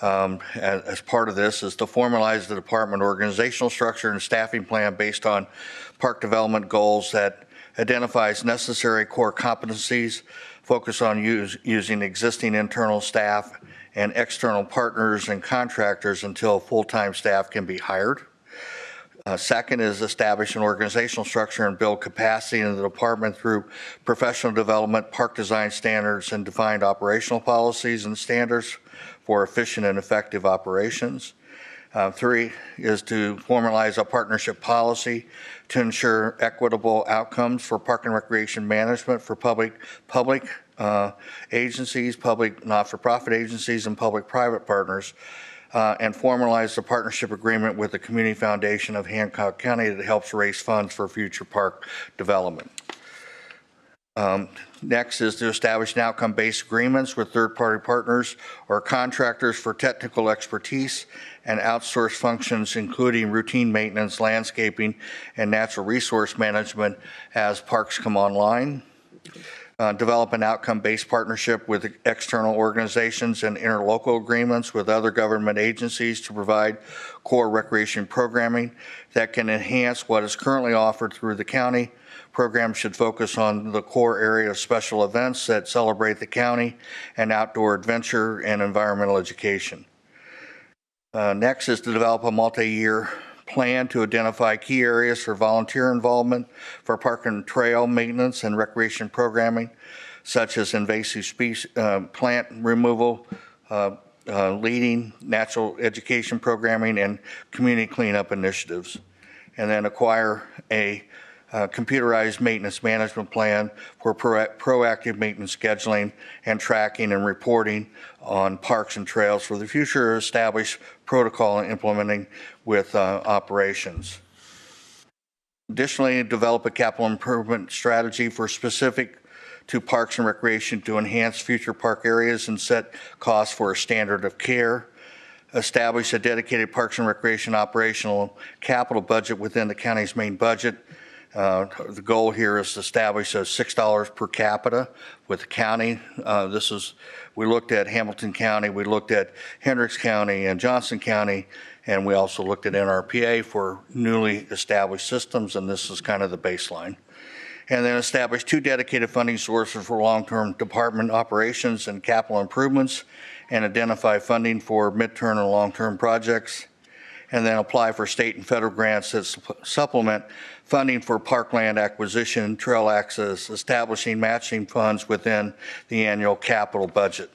Speaker 10: as part of this is to formalize the department organizational structure and staffing plan based on park development goals that identifies necessary core competencies, focus on using existing internal staff and external partners and contractors until full-time staff can be hired. Second is establish an organizational structure and build capacity in the department through professional development, park design standards, and defined operational policies and standards for efficient and effective operations. 3 is to formalize a partnership policy to ensure equitable outcomes for park and recreation management for public agencies, public not-for-profit agencies, and public-private partners, and formalize the partnership agreement with the Community Foundation of Hancock County that helps raise funds for future park development. Next is to establish an outcome-based agreements with third-party partners or contractors for technical expertise and outsource functions, including routine maintenance, landscaping, and natural resource management as parks come online. Develop an outcome-based partnership with external organizations and interlocal agreements with other government agencies to provide core recreation programming that can enhance what is currently offered through the county. Programs should focus on the core area of special events that celebrate the county and outdoor adventure and environmental education. Next is to develop a multi-year plan to identify key areas for volunteer involvement for park and trail maintenance and recreation programming, such as invasive species, plant removal, leading natural education programming, and community cleanup initiatives. And then acquire a computerized maintenance management plan for proactive maintenance scheduling and tracking and reporting on parks and trails for the future, establish protocol and implementing with operations. Additionally, develop a capital improvement strategy for specific to parks and recreation to enhance future park areas and set costs for a standard of care. Establish a dedicated parks and recreation operational capital budget within the county's main budget. The goal here is to establish a $6 per capita with the county. We looked at Hamilton County, we looked at Hendricks County and Johnson County, and we also looked at NRPA for newly established systems, and this is kind of the baseline. And then establish 2 dedicated funding sources for long-term department operations and capital improvements, and identify funding for midterm and long-term projects. And then apply for state and federal grants that supplement funding for parkland acquisition, trail access, establishing matching funds within the annual capital budget.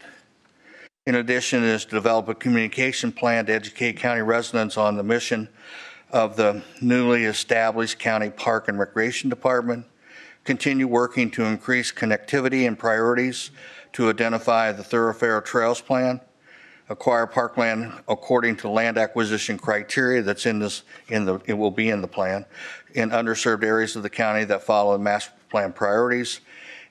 Speaker 10: In addition is to develop a communication plan to educate county residents on the mission of the newly established County Park and Recreation Department, continue working to increase connectivity and priorities to identify the thoroughfare trails plan, acquire parkland according to land acquisition criteria that's it will be in the plan, in underserved areas of the county that follow the master plan priorities,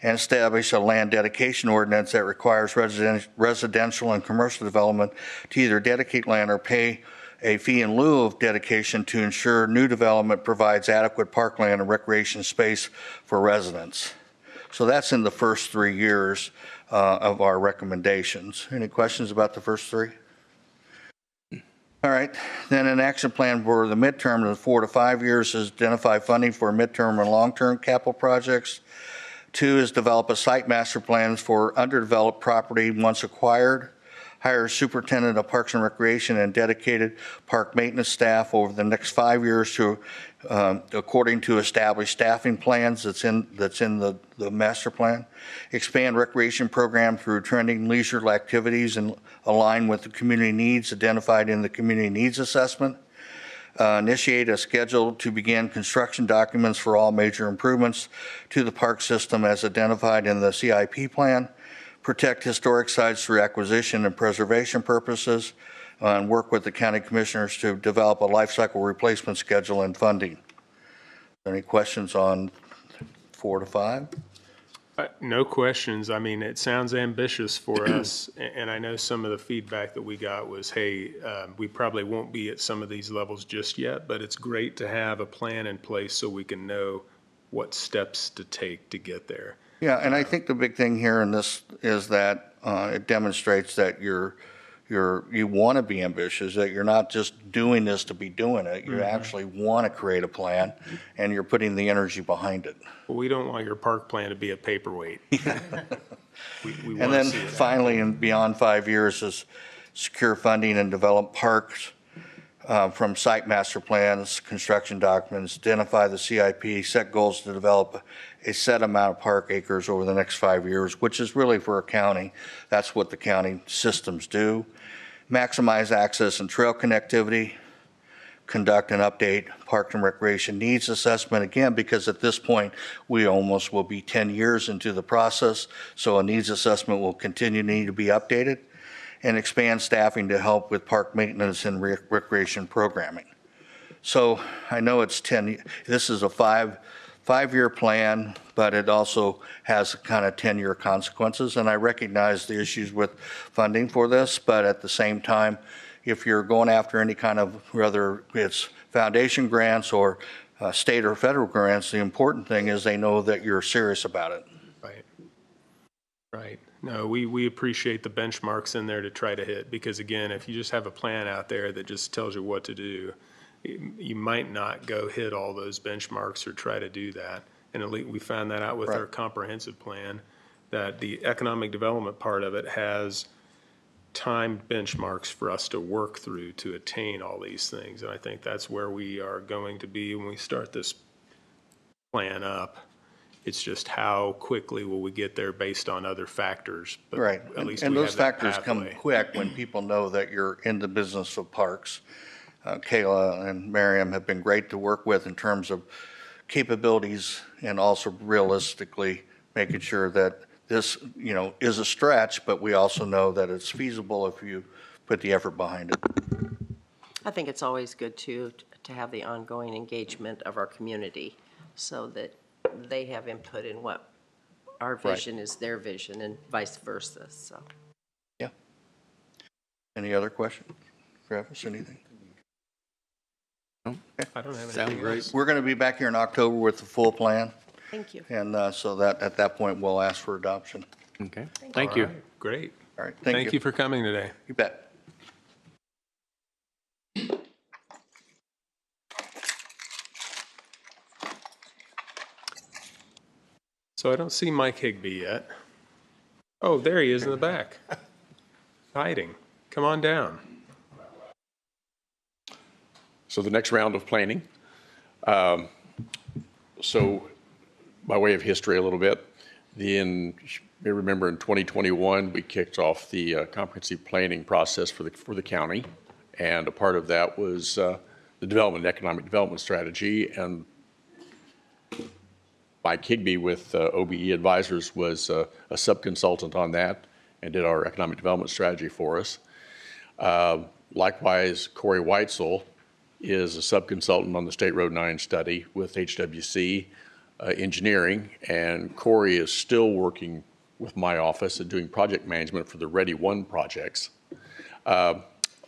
Speaker 10: and establish a land dedication ordinance that requires residential and commercial development to either dedicate land or pay a fee in lieu of dedication to ensure new development provides adequate parkland and recreation space for residents. So that's in the first 3 years of our recommendations. Any questions about the first three? All right, then an action plan for the midterm of 4 to 5 years is identify funding for midterm and long-term capital projects. 2 is develop a site master plans for underdeveloped property once acquired. Hire superintendent of Parks and Recreation and dedicated park maintenance staff over the next 5 years to, according to established staffing plans that's in the master plan. Expand recreation program through trending leisure activities and align with the community needs identified in the community needs assessment. Initiate a schedule to begin construction documents for all major improvements to the park system as identified in the CIP plan. Protect historic sites through acquisition and preservation purposes, and work with the county commissioners to develop a life cycle replacement schedule and funding. Any questions on 4 to 5?
Speaker 1: No questions. I mean, it sounds ambitious for us, and I know some of the feedback that we got was, hey, we probably won't be at some of these levels just yet, but it's great to have a plan in place so we can know what steps to take to get there.
Speaker 10: Yeah, and I think the big thing here in this is that it demonstrates that you want to be ambitious, that you're not just doing this to be doing it. You actually want to create a plan, and you're putting the energy behind it.
Speaker 1: Well, we don't want your park plan to be a paperweight. we
Speaker 10: And
Speaker 1: want
Speaker 10: then
Speaker 1: to see it.
Speaker 10: finally, and beyond 5 years, is secure funding and develop parks from site master plans, construction documents, identify the CIP, set goals to develop a set amount of park acres over the next 5 years, which is really for a county. That's what the county systems do. Maximize access and trail connectivity. Conduct and update park and recreation needs assessment, again, because at this point, we almost will be 10 years into the process, so a needs assessment will continue to need to be updated. And expand staffing to help with park maintenance and recreation programming. So I know it's 10, this is a five-year plan, but it also has kind of 10-year consequences. And I recognize the issues with funding for this, but at the same time, if you're going after any kind of, whether it's foundation grants or state or federal grants, the important thing is they know that you're serious about it.
Speaker 1: Right. Right. No, we appreciate the benchmarks in there to try to hit, because again, if you just have a plan out there that just tells you what to do, you might not go hit all those benchmarks or try to do that. And at least we found that out with our comprehensive plan, that the economic development part of it has timed benchmarks for us to work through to attain all these things. And I think that's where we are going to be when we start this plan up. It's just how quickly will we get there based on other factors. But
Speaker 10: right,
Speaker 1: at least
Speaker 10: and
Speaker 1: we
Speaker 10: those
Speaker 1: have that
Speaker 10: factors come
Speaker 1: pathway.
Speaker 10: quick when people know that you're in the business of parks. Kayla and Miriam have been great to work with in terms of capabilities and also realistically making sure that this, is a stretch, but we also know that it's feasible if you put the effort behind it.
Speaker 5: I think it's always good to have the ongoing engagement of our community so that they have input in what our vision is their vision and vice versa, so.
Speaker 10: Yeah. Any other questions? Travis, anything?
Speaker 1: I don't have anything else.
Speaker 10: We're going to be back here in October with the full plan.
Speaker 5: Thank you.
Speaker 10: And so that at that point, we'll ask for adoption.
Speaker 2: Okay.
Speaker 1: Thank you. Great.
Speaker 10: All right.
Speaker 1: Thank you for coming today.
Speaker 10: You bet.
Speaker 1: So I don't see Mike Higbee yet. Oh, there he is in the back. Hiding. Come on down.
Speaker 11: So the next round of planning. So by way of history a little bit, you may remember in 2021, we kicked off the comprehensive planning process for the county. And a part of that was the economic development strategy. And Mike Higbee with OBE Advisors was a sub-consultant on that and did our economic development strategy for us. Likewise, Corey Weitzel is a sub-consultant on the State Road 9 study with HWC Engineering, and Corey is still working with my office and doing project management for the Ready One projects.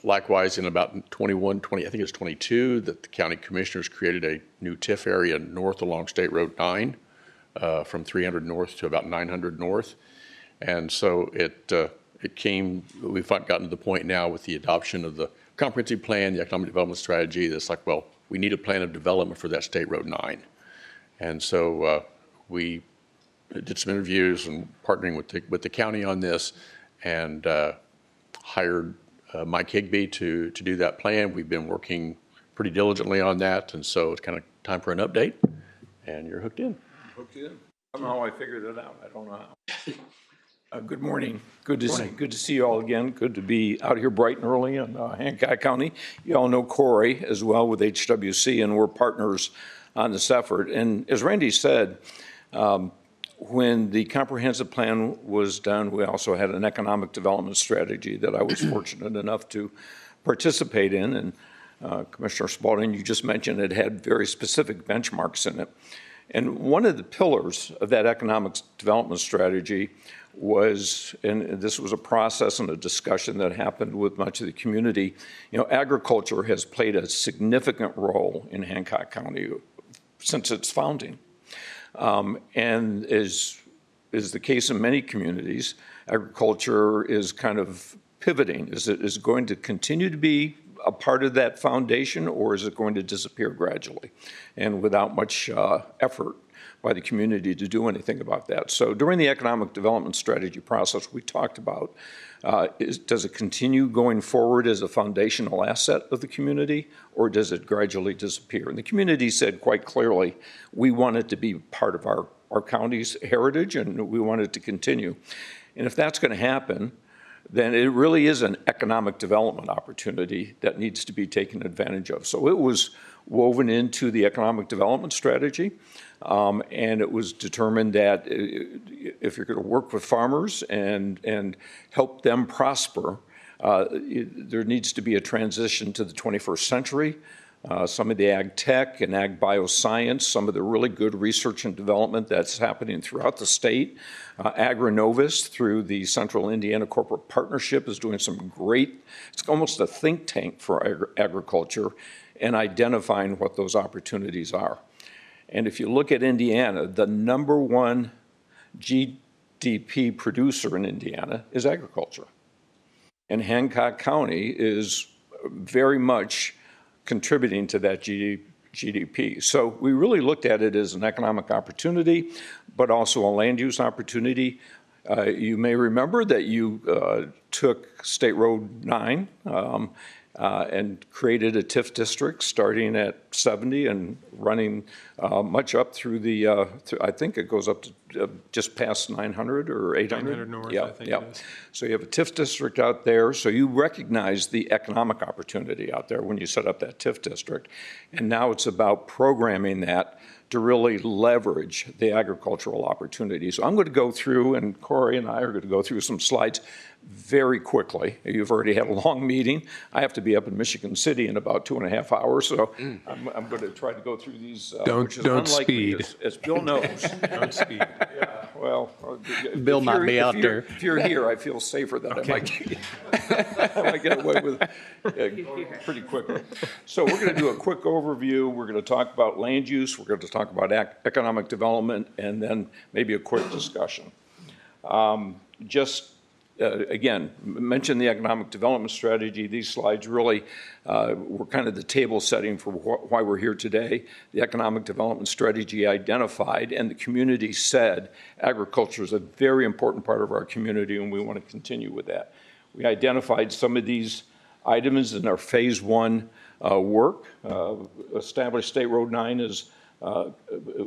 Speaker 11: Likewise, in about I think it's 22, that the county commissioners created a new TIF area north along State Road 9 from 300 north to about 900 north. And so we've gotten to the point now with the adoption of the comprehensive plan, the economic development strategy, that's like, well, we need a plan of development for that State Road 9. And so we did some interviews and partnering with the county on this, and hired Mike Higbee to do that plan. We've been working pretty diligently on that, and so it's kind of time for an update, and you're hooked in.
Speaker 12: Hooked in. Somehow I figured it out. I don't know how. Good morning. Good to see you all again. Good to be out here bright and early in Hancock County. You all know Corey as well with HWC, and we're partners on this effort. And as Randy said, when the comprehensive plan was done, we also had an economic development strategy that I was fortunate enough to participate in. And Commissioner Spalding, you just mentioned it had very specific benchmarks in it. And one of the pillars of that economic development strategy was, and this was a process and a discussion that happened with much of the community, agriculture has played a significant role in Hancock County since its founding. And as is the case in many communities, agriculture is kind of pivoting. Is it going to continue to be a part of that foundation, or is it going to disappear gradually and without much effort by the community to do anything about that? So during the economic development strategy process, we talked about, does it continue going forward as a foundational asset of the community, or does it gradually disappear? And the community said quite clearly, we want it to be part of our county's heritage, and we want it to continue. And if that's going to happen, then it really is an economic development opportunity that needs to be taken advantage of. So it was woven into the economic development strategy, and it was determined that if you're going to work with farmers and help them prosper, there needs to be a transition to the 21st century. Some of the ag tech and ag bioscience, some of the really good research and development that's happening throughout the state. Agrinovus, through the Central Indiana Corporate Partnership, is doing some great, it's almost a think tank for agriculture and identifying what those opportunities are. And if you look at Indiana, the number one GDP producer in Indiana is agriculture. And Hancock County is very much contributing to that GDP. So we really looked at it as an economic opportunity, but also a land use opportunity. You may remember that you took State Road 9 and created a TIF district starting at 70 and running much up through the, I think it goes up to just past 900 or 800.
Speaker 1: 900 north,
Speaker 12: yeah,
Speaker 1: I think
Speaker 12: yeah.
Speaker 1: it is.
Speaker 12: So you have a TIF district out there. So you recognize the economic opportunity out there when you set up that TIF district. And now it's about programming that to really leverage the agricultural opportunities. So I'm going to go through, and Corey and I are going to go through some slides very quickly. You've already had a long meeting. I have to be up in Michigan City in about 2.5 hours, so I'm going to try to go through these.
Speaker 1: Don't speed.
Speaker 12: As Bill knows.
Speaker 1: Don't speed.
Speaker 12: Yeah, well,
Speaker 2: Bill might be out there.
Speaker 12: If you're here, I feel safer that I might get away with it pretty quickly. So we're going to do a quick overview. We're going to talk about land use. We're going to talk about economic development, and then maybe a quick discussion. Again, mention the economic development strategy. These slides really were kind of the table setting for why we're here today. The economic development strategy identified, and the community said, agriculture is a very important part of our community, and we want to continue with that. We identified some of these items in our phase 1 work. Established State Road 9 as a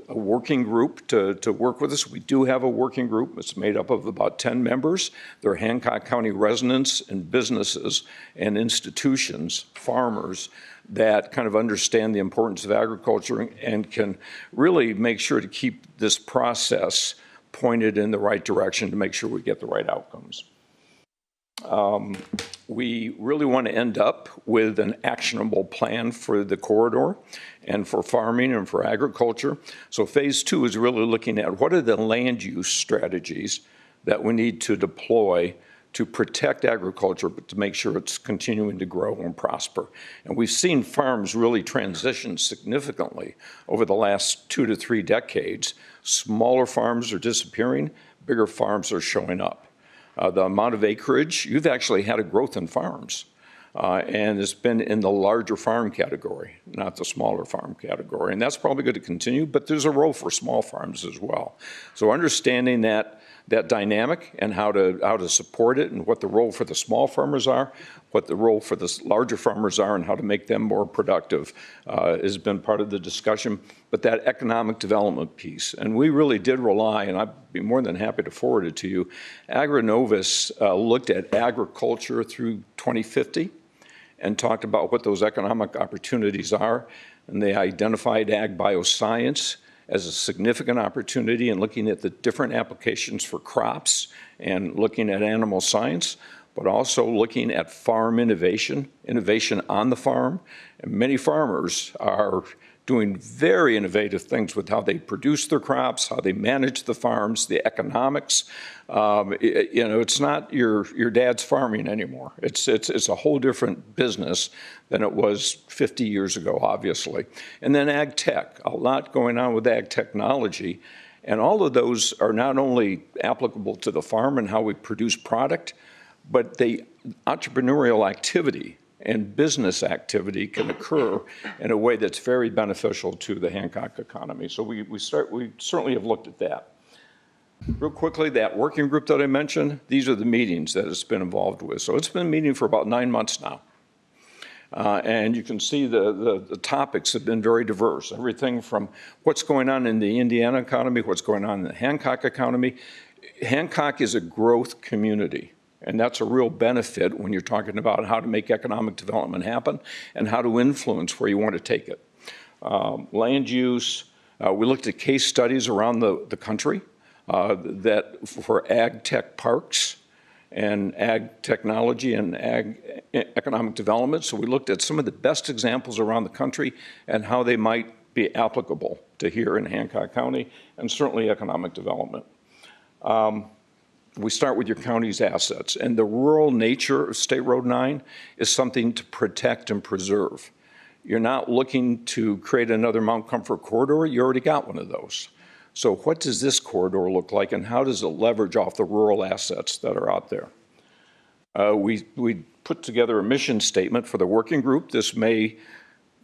Speaker 12: working group to work with us. We do have a working group. It's made up of about 10 members. They're Hancock County residents and businesses and institutions, farmers, that kind of understand the importance of agriculture and can really make sure to keep this process pointed in the right direction to make sure we get the right outcomes. We really want to end up with an actionable plan for the corridor and for farming and for agriculture. So phase 2 is really looking at what are the land use strategies that we need to deploy to protect agriculture, but to make sure it's continuing to grow and prosper. And we've seen farms really transition significantly over the last 2 to 3 decades. Smaller farms are disappearing, bigger farms are showing up. The amount of acreage, you've actually had a growth in farms. And it's been in the larger farm category, not the smaller farm category. And that's probably going to continue, but there's a role for small farms as well. So understanding that dynamic and how to support it and what the role for the small farmers are, what the role for the larger farmers are, and how to make them more productive has been part of the discussion. But that economic development piece, and we really did rely, and I'd be more than happy to forward it to you, AgriNovus looked at agriculture through 2050 and talked about what those economic opportunities are, and they identified ag bioscience as a significant opportunity in looking at the different applications for crops and looking at animal science, but also looking at farm innovation on the farm. And many farmers are doing very innovative things with how they produce their crops, how they manage the farms, the economics. It's not your dad's farming anymore. It's a whole different business than it was 50 years ago, obviously. And then ag tech, a lot going on with ag technology. And all of those are not only applicable to the farm and how we produce product, but the entrepreneurial activity and business activity can occur in a way that's very beneficial to the Hancock economy. So we certainly have looked at that. Real quickly, that working group that I mentioned, these are the meetings that it's been involved with. So it's been meeting for about 9 months now. And you can see the topics have been very diverse. Everything from what's going on in the Indiana economy, what's going on in the Hancock economy. Hancock is a growth community. And that's a real benefit when you're talking about how to make economic development happen and how to influence where you want to take it. Land use, we looked at case studies around the country that for ag tech parks and ag technology and ag economic development. So we looked at some of the best examples around the country and how they might be applicable to here in Hancock County and certainly economic development. We start with your county's assets, and the rural nature of State Road 9 is something to protect and preserve. You're not looking to create another Mount Comfort corridor. You already got one of those. So what does this corridor look like, and how does it leverage off the rural assets that are out there? We put together a mission statement for the working group. This may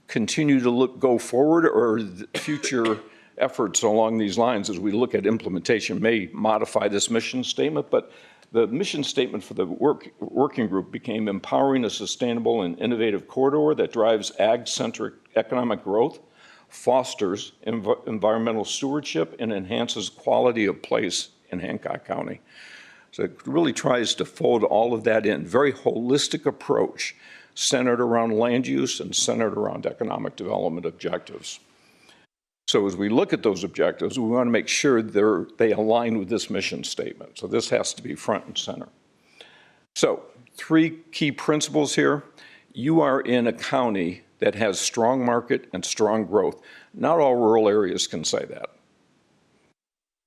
Speaker 12: continue to go forward, or the future efforts along these lines as we look at implementation may modify this mission statement, but the mission statement for the working group became empowering a sustainable and innovative corridor that drives ag-centric economic growth, fosters environmental stewardship, and enhances quality of place in Hancock County. So it really tries to fold all of that in. Very holistic approach centered around land use and centered around economic development objectives. So as we look at those objectives, we want to make sure they align with this mission statement. So this has to be front and center. So 3 key principles here. You are in a county that has strong market and strong growth. Not all rural areas can say that.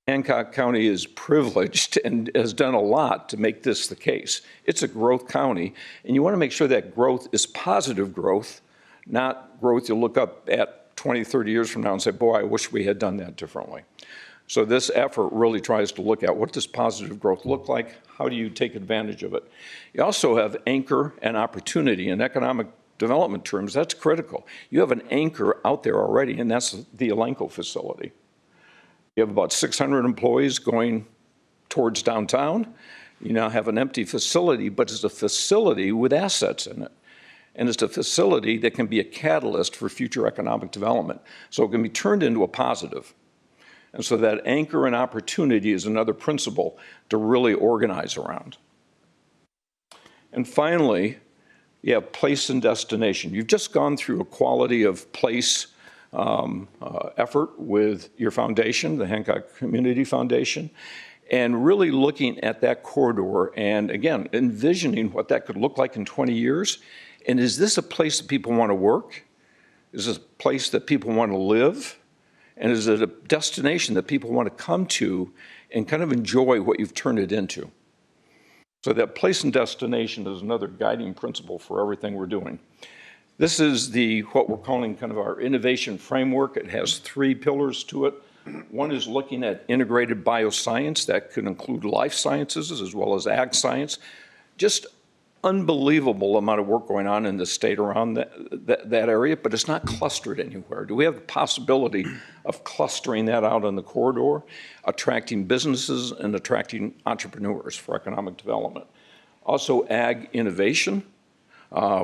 Speaker 12: Hancock County is privileged and has done a lot to make this the case. It's a growth county, and you want to make sure that growth is positive growth, not growth you'll look up at 20, 30 years from now and say, boy, I wish we had done that differently. So this effort really tries to look at what does positive growth look like? How do you take advantage of it? You also have anchor and opportunity in economic development terms. That's critical. You have an anchor out there already, and that's the Elanco facility. You have about 600 employees going towards downtown. You now have an empty facility, but it's a facility with assets in it. And it's a facility that can be a catalyst for future economic development. So it can be turned into a positive. And so that anchor and opportunity is another principle to really organize around. And finally, you have place and destination. You've just gone through a quality of place effort with your foundation, the Hancock Community Foundation, and really looking at that corridor and, again, envisioning what that could look like in 20 years. And is this a place that people want to work? Is this a place that people want to live? And is it a destination that people want to come to and kind of enjoy what you've turned it into? So that place and destination is another guiding principle for everything we're doing. This is what we're calling kind of our innovation framework. It has 3 pillars to it. One is looking at integrated bioscience. That could include life sciences as well as ag science. Just unbelievable amount of work going on in the state around that area, but it's not clustered anywhere. Do we have the possibility of clustering that out on the corridor, attracting businesses and attracting entrepreneurs for economic development? Also, ag innovation,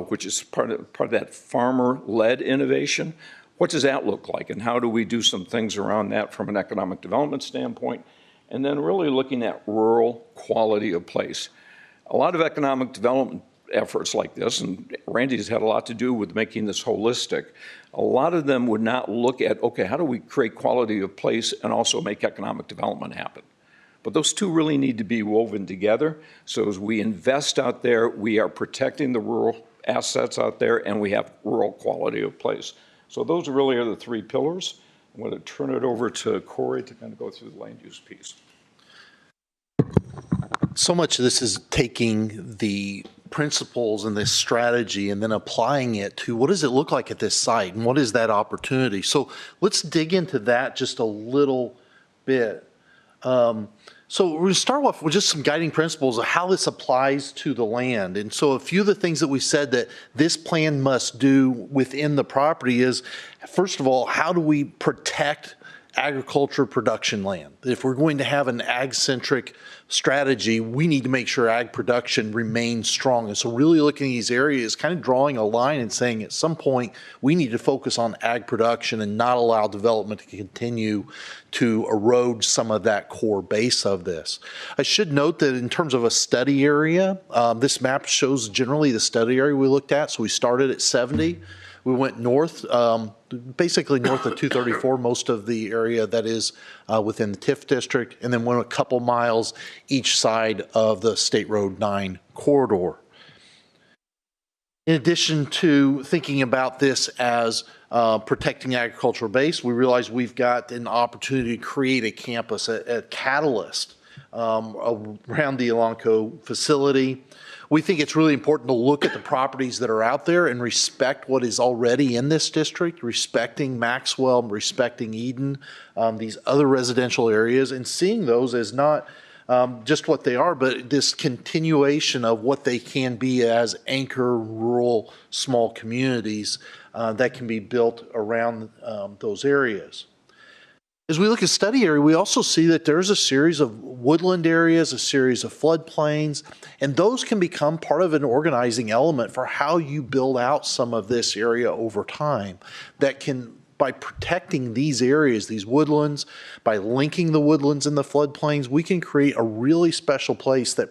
Speaker 12: which is part of that farmer-led innovation. What does that look like, and how do we do some things around that from an economic development standpoint? And then really looking at rural quality of place. A lot of economic development efforts like this, and Randy's had a lot to do with making this holistic, a lot of them would not look at, okay, how do we create quality of place and also make economic development happen? But those two really need to be woven together. So as we invest out there, we are protecting the rural assets out there, and we have rural quality of place. So those really are the three pillars. I'm going to turn it over to Corey to kind of go through the land use piece.
Speaker 13: So much of this is taking the principles and this strategy and then applying it to what does it look like at this site and what is that opportunity. So let's dig into that just a little bit. So we're going to start off with just some guiding principles of how this applies to the land. And so a few of the things that we said that this plan must do within the property is, first of all, how do we protect agriculture production land? If we're going to have an ag-centric strategy, we need to make sure ag production remains strong. And so really looking at these areas, kind of drawing a line and saying at some point we need to focus on ag production and not allow development to continue to erode some of that core base of this. I should note that in terms of a study area, this map shows generally the study area we looked at. So we started at 70. We went north, basically north of 234, most of the area that is within the TIF district, and then went a couple miles each side of the State Road 9 corridor. In addition to thinking about this as protecting agricultural base, we realize we've got an opportunity to create a campus, a catalyst around the Elanco facility. We think it's really important to look at the properties that are out there and respect what is already in this district, respecting Maxwell, respecting Eden, these other residential areas, and seeing those as not just what they are, but this continuation of what they can be as anchor rural small communities that can be built around those areas. As we look at study area, we also see that there's a series of woodland areas, a series of floodplains, and those can become part of an organizing element for how you build out some of this area over time. That can, by protecting these areas, these woodlands, by linking the woodlands and the floodplains, we can create a really special place that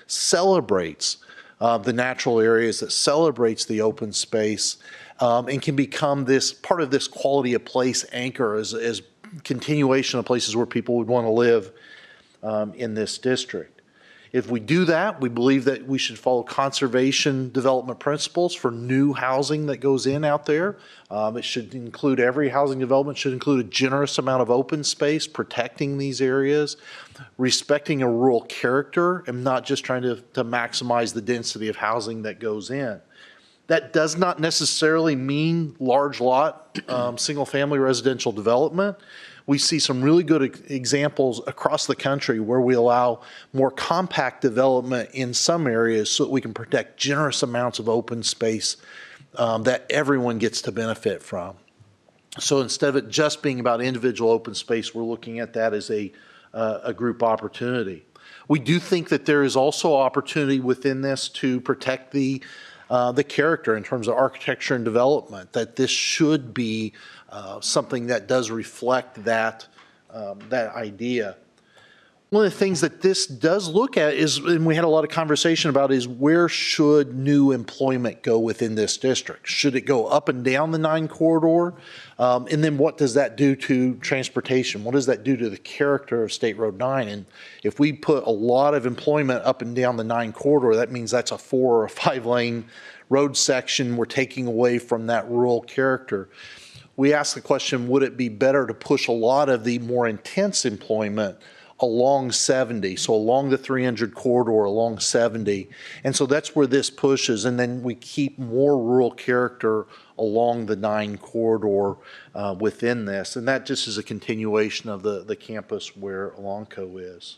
Speaker 13: celebrates the natural areas, that celebrates the open space, and can become this part of this quality of place anchor as continuation of places where people would want to live in this district. If we do that, we believe that we should follow conservation development principles for new housing that goes in out there. It should include, every housing development should include a generous amount of open space, protecting these areas, respecting a rural character, and not just trying to maximize the density of housing that goes in. That does not necessarily mean large lot, single-family residential development. We see some really good examples across the country where we allow more compact development in some areas so that we can protect generous amounts of open space that everyone gets to benefit from. So instead of it just being about individual open space, we're looking at that as a group opportunity. We do think that there is also opportunity within this to protect the character in terms of architecture and development, that this should be something that does reflect that idea. One of the things that this does look at is, and we had a lot of conversation about, is where should new employment go within this district? Should it go up and down the 9 corridor? And then what does that do to transportation? What does that do to the character of State Road 9? And if we put a lot of employment up and down the 9 corridor, that means that's a 4 or a 5 lane road section we're taking away from that rural character. We ask the question, would it be better to push a lot of the more intense employment along 70, so along the 300 corridor, along 70. And so that's where this pushes, and then we keep more rural character along the 9 corridor within this, and that just is a continuation of the campus where Elanco is.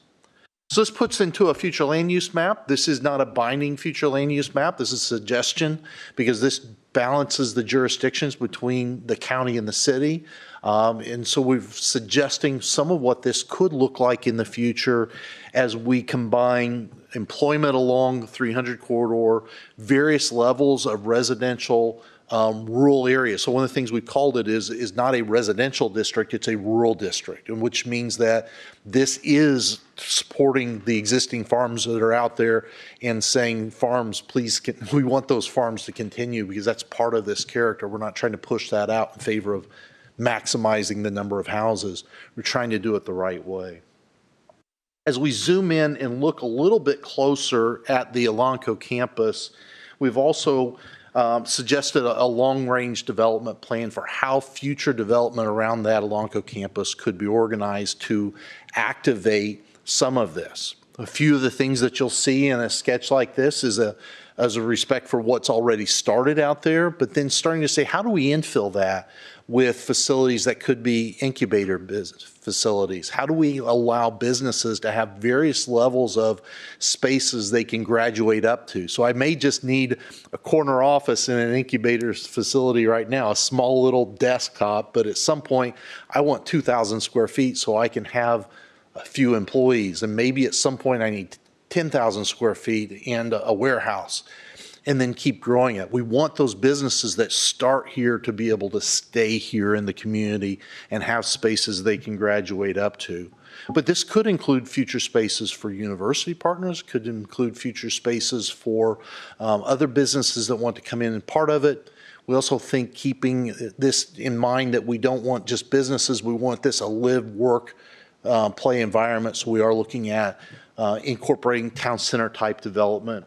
Speaker 13: So this puts into a future land use map. This is not a binding future land use map. This is a suggestion because this balances the jurisdictions between the county and the city. And so we're suggesting some of what this could look like in the future as we combine employment along the 300 corridor, various levels of residential rural areas. So one of the things we called it is not a residential district, it's a rural district, and which means that this is supporting the existing farms that are out there and saying, farms, please, we want those farms to continue because that's part of this character. We're not trying to push that out in favor of maximizing the number of houses. We're trying to do it the right way. As we zoom in and look a little bit closer at the Elanco campus, we've also suggested a long-range development plan for how future development around that Elanco campus could be organized to activate some of this. A few of the things that you'll see in a sketch like this is as a respect for what's already started out there, but then starting to say, how do we infill that with facilities that could be incubator business facilities? How do we allow businesses to have various levels of spaces they can graduate up to? So I may just need a corner office in an incubator facility right now, a small little desktop, but at some point I want 2,000 square feet so I can have a few employees, and maybe at some point I need 10,000 square feet and a warehouse, and then keep growing it. We want those businesses that start here to be able to stay here in the community and have spaces they can graduate up to. But this could include future spaces for university partners, could include future spaces for other businesses that want to come in. And part of it, we also think keeping this in mind that we don't want just businesses, we want this a live, work, play environment. So we are looking at incorporating town center type development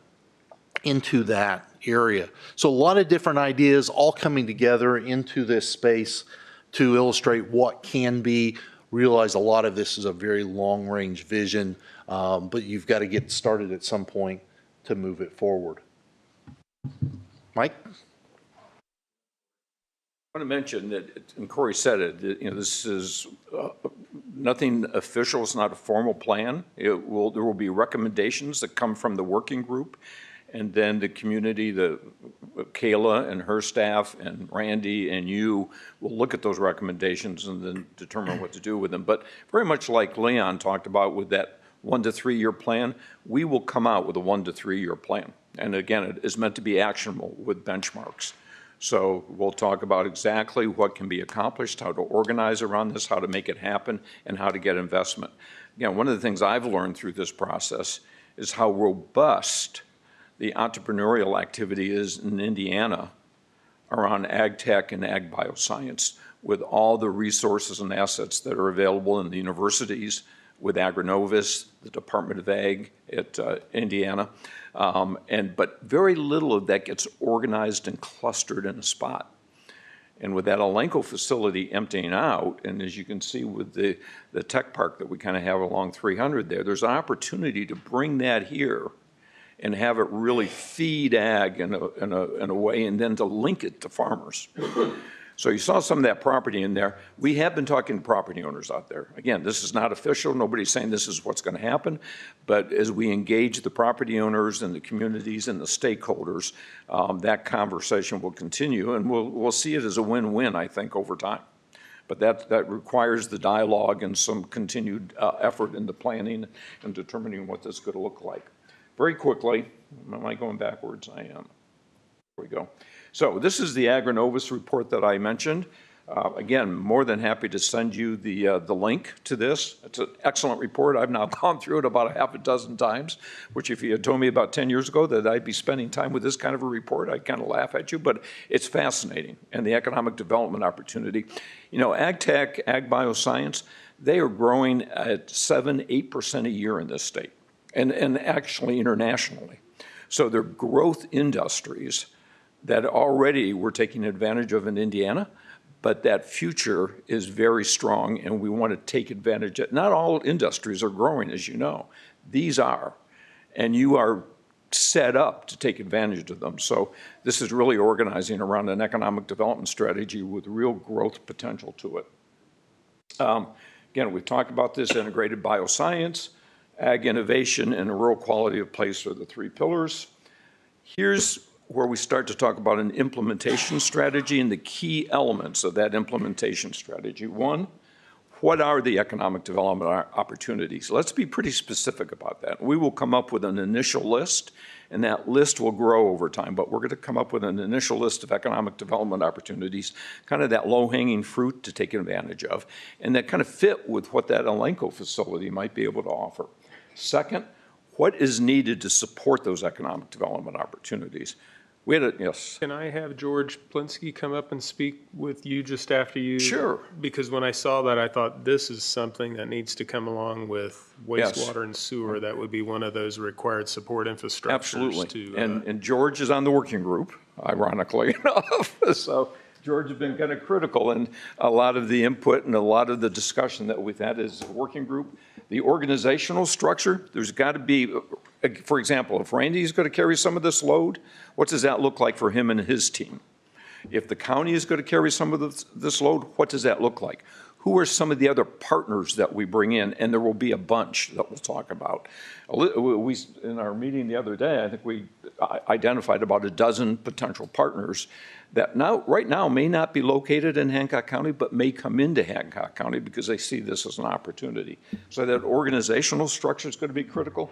Speaker 13: into that area. So a lot of different ideas all coming together into this space to illustrate what can be realized. A lot of this is a very long range vision, but you've got to get started at some point to move it forward. Mike?
Speaker 12: I want to mention that, and Corey said it, that, this is nothing official. It's not a formal plan. There will be recommendations that come from the working group, and then the community, Kayla and her staff and Randy and you will look at those recommendations and then determine what to do with them. But very much like Leon talked about with that 1 to 3 year plan, we will come out with a 1 to 3 year plan. And again, it is meant to be actionable with benchmarks. So we'll talk about exactly what can be accomplished, how to organize around this, how to make it happen, and how to get investment. Again, one of the things I've learned through this process is how robust the entrepreneurial activity is in Indiana around ag tech and ag bioscience, with all the resources and assets that are available in the universities, with Agronovis, the Department of Ag at Indiana. But very little of that gets organized and clustered in a spot. And with that Elanco facility emptying out, and as you can see with the tech park that we kind of have along 300 there's an opportunity to bring that here and have it really feed ag in a way, and then to link it to farmers. So you saw some of that property in there. We have been talking to property owners out there. Again, this is not official. Nobody's saying this is what's going to happen. But as we engage the property owners and the communities and the stakeholders, that conversation will continue, and we'll see it as a win-win, I think, over time. But that requires the dialogue and some continued effort in the planning and determining what this is going to look like. Very quickly, am I going backwards? I am. There we go. So this is the Agronovis report that I mentioned. Again, more than happy to send you the link to this. It's an excellent report. I've now gone through it about a half a dozen times, which if you had told me about 10 years ago that I'd be spending time with this kind of a report, I'd kind of laugh at you, but it's fascinating. And the economic development opportunity. Ag tech, ag bioscience, they are growing at 7-8% a year in this state, and actually internationally. So they're growth industries that already we're taking advantage of in Indiana, but that future is very strong, and we want to take advantage of it. Not all industries are growing, as you know. These are, and you are set up to take advantage of them. So this is really organizing around an economic development strategy with real growth potential to it. Again, we've talked about this integrated bioscience, ag innovation, and rural quality of place are the three pillars. Here's where we start to talk about an implementation strategy and the key elements of that implementation strategy. One, what are the economic development opportunities? Let's be pretty specific about that. We will come up with an initial list, and that list will grow over time, but we're going to come up with an initial list of economic development opportunities, kind of that low-hanging fruit to take advantage of, and that kind of fit with what that Elanco facility might be able to offer. Second, what is needed to support those economic development opportunities? We had yes.
Speaker 1: Can I have George Plinsky come up and speak with you just after you?
Speaker 12: Sure.
Speaker 1: Because when I saw that, I thought this is something that needs to come along with wastewater and sewer. That would be one of those required support infrastructures.
Speaker 12: Absolutely. And George is on the working group, ironically enough. So George has been kind of critical in a lot of the input and a lot of the discussion that we've had as a working group. The organizational structure, there's got to be, for example, if Randy's going to carry some of this load, what does that look like for him and his team? If the county is going to carry some of this load, what does that look like? Who are some of the other partners that we bring in? And there will be a bunch that we'll talk about. We, in our meeting the other day, I think we identified about a dozen potential partners that right now may not be located in Hancock County, but may come into Hancock County because they see this as an opportunity. So that organizational structure is going to be critical.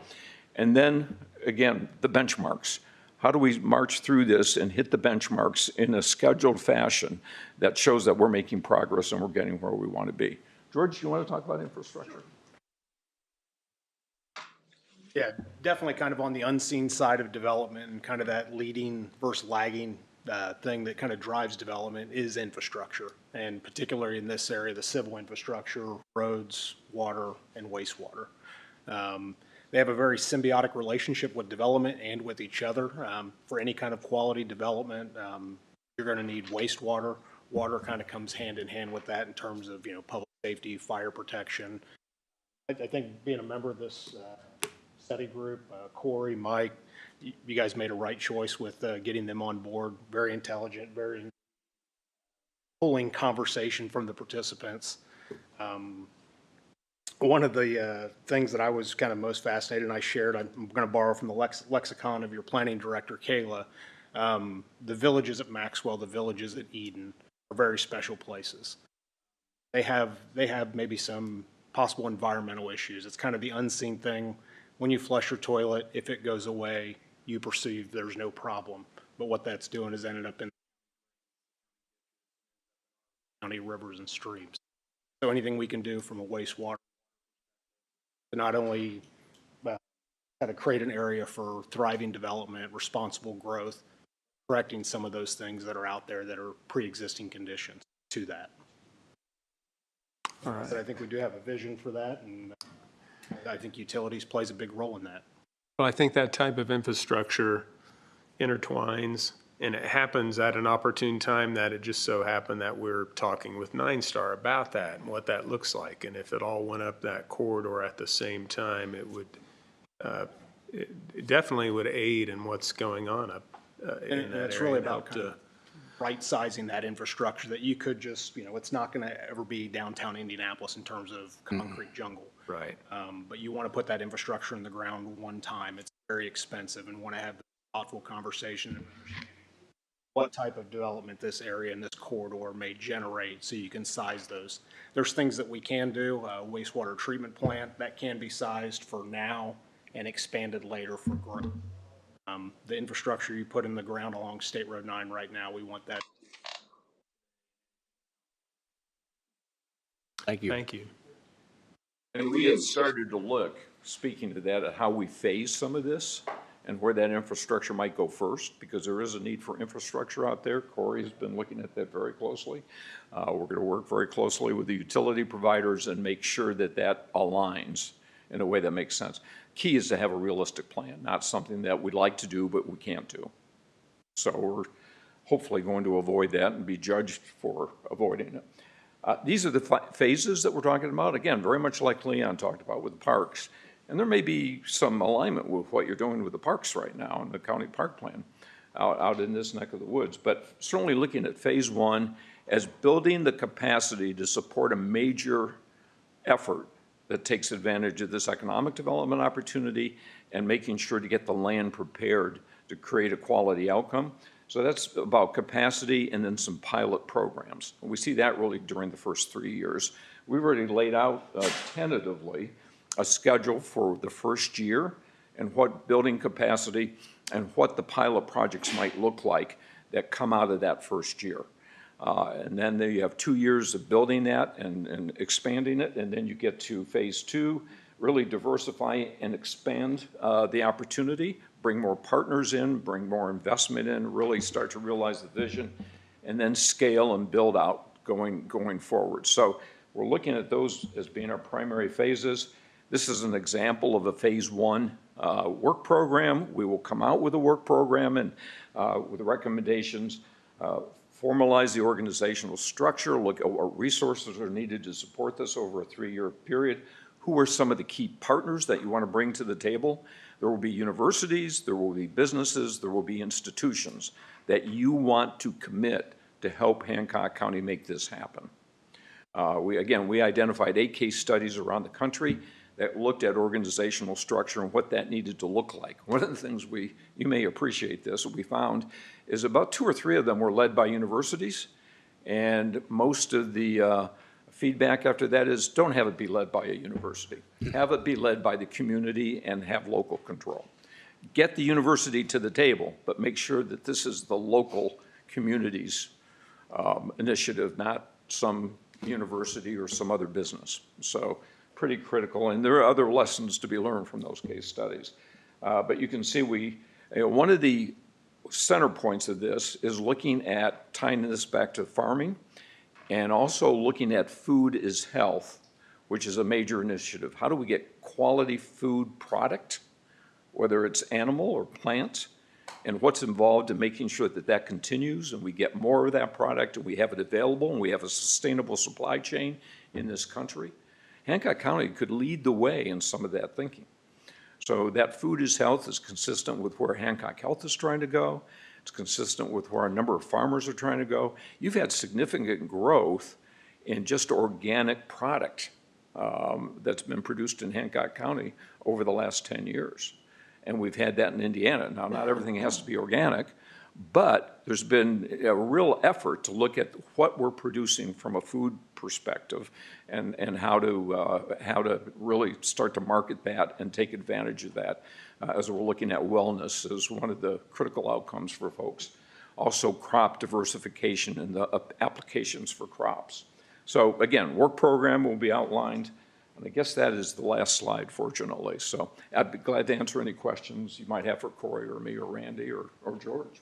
Speaker 12: And then, again, the benchmarks. How do we march through this and hit the benchmarks in a scheduled fashion that shows that we're making progress and we're getting where we want to be? George, you want to talk about infrastructure?
Speaker 14: Yeah, definitely kind of on the unseen side of development and kind of that leading versus lagging thing that kind of drives development is infrastructure, and particularly in this area, the civil infrastructure, roads, water, and wastewater. They have a very symbiotic relationship with development and with each other. For any kind of quality development, you're going to need wastewater. Water kind of comes hand in hand with that in terms of, public safety, fire protection. I think being a member of this study group, Corey, Mike, you guys made a right choice with getting them on board. Very intelligent, very pulling conversation from the participants. One of the things that I was kind of most fascinated, and I shared, I'm going to borrow from the lexicon of your planning director, Kayla. The villages at Maxwell, the villages at Eden are very special places. They have maybe some possible environmental issues. It's kind of the unseen thing. When you flush your toilet, if it goes away, you perceive there's no problem. But what that's doing is ended up in county rivers and streams. So anything we can do from a wastewater to not only kind of create an area for thriving development, responsible growth, correcting some of those things that are out there that are pre-existing conditions to that. All right. But I think we do have a vision for that, and I think utilities plays a big role in that.
Speaker 1: Well, I think that type of infrastructure intertwines, and it happens at an opportune time that it just so happened that we're talking with Nine Star about that and what that looks like. And if it all went up that corridor at the same time, it would it definitely would aid in what's going on up in that
Speaker 14: it's
Speaker 1: area.
Speaker 14: really about kind of right-sizing that infrastructure that you could just, it's not going to ever be downtown Indianapolis in terms of concrete jungle.
Speaker 1: Right.
Speaker 14: But you want to put that infrastructure in the ground one time. It's very expensive, and want to have a thoughtful conversation and understand what type of development this area and this corridor may generate so you can size those. There's things that we can do, wastewater treatment plant that can be sized for now and expanded later for growth. The infrastructure you put in the ground along State Road 9 right now, we want that.
Speaker 2: Thank you.
Speaker 1: Thank you.
Speaker 12: And we have started to look, speaking to that, at how we phase some of this and where that infrastructure might go first, because there is a need for infrastructure out there. Corey has been looking at that very closely. We're going to work very closely with the utility providers and make sure that that aligns in a way that makes sense. Key is to have a realistic plan, not something that we'd like to do but we can't do. So we're hopefully going to avoid that and be judged for avoiding it. These are the phases that we're talking about. Again, very much like Leon talked about with the parks. And there may be some alignment with what you're doing with the parks right now in the county park plan out in this neck of the woods. But certainly looking at phase one as building the capacity to support a major effort that takes advantage of this economic development opportunity and making sure to get the land prepared to create a quality outcome. So that's about capacity and then some pilot programs. And we see that really during the first 3 years. We've already laid out tentatively a schedule for the first year and what building capacity and what the pilot projects might look like that come out of that first year. And then you have 2 years of building that and expanding it, and then you get to phase two, really diversify and expand the opportunity, bring more partners in, bring more investment in, really start to realize the vision, and then scale and build out going forward. So we're looking at those as being our primary phases. This is an example of a phase one work program. We will come out with a work program and with recommendations, formalize the organizational structure, look at what resources are needed to support this over a 3-year period. Who are some of the key partners that you want to bring to the table? There will be universities, there will be businesses, there will be institutions that you want to commit to help Hancock County make this happen. We identified 8 case studies around the country that looked at organizational structure and what that needed to look like. One of the things you may appreciate this, what we found is about 2 or 3 of them were led by universities, and most of the feedback after that is don't have it be led by a university. Have it be led by the community and have local control. Get the university to the table, but make sure that this is the local community's initiative, not some university or some other business. So pretty critical, and there are other lessons to be learned from those case studies. But you can see one of the center points of this is looking at tying this back to farming and also looking at food is health, which is a major initiative. How do we get quality food product, whether it's animal or plant, and what's involved in making sure that that continues and we get more of that product and we have it available and we have a sustainable supply chain in this country. Hancock County could lead the way in some of that thinking. So that food is health is consistent with where Hancock Health is trying to go. It's consistent with where a number of farmers are trying to go. You've had significant growth in just organic product that's been produced in Hancock County over the last 10 years. And we've had that in Indiana. Now, not everything has to be organic, but there's been a real effort to look at what we're producing from a food perspective and how to really start to market that and take advantage of that as we're looking at wellness as one of the critical outcomes for folks. Also crop diversification and the applications for crops. So again, work program will be outlined, and I guess that is the last slide, fortunately. So I'd be glad to answer any questions you might have for Corey or me or Randy or George.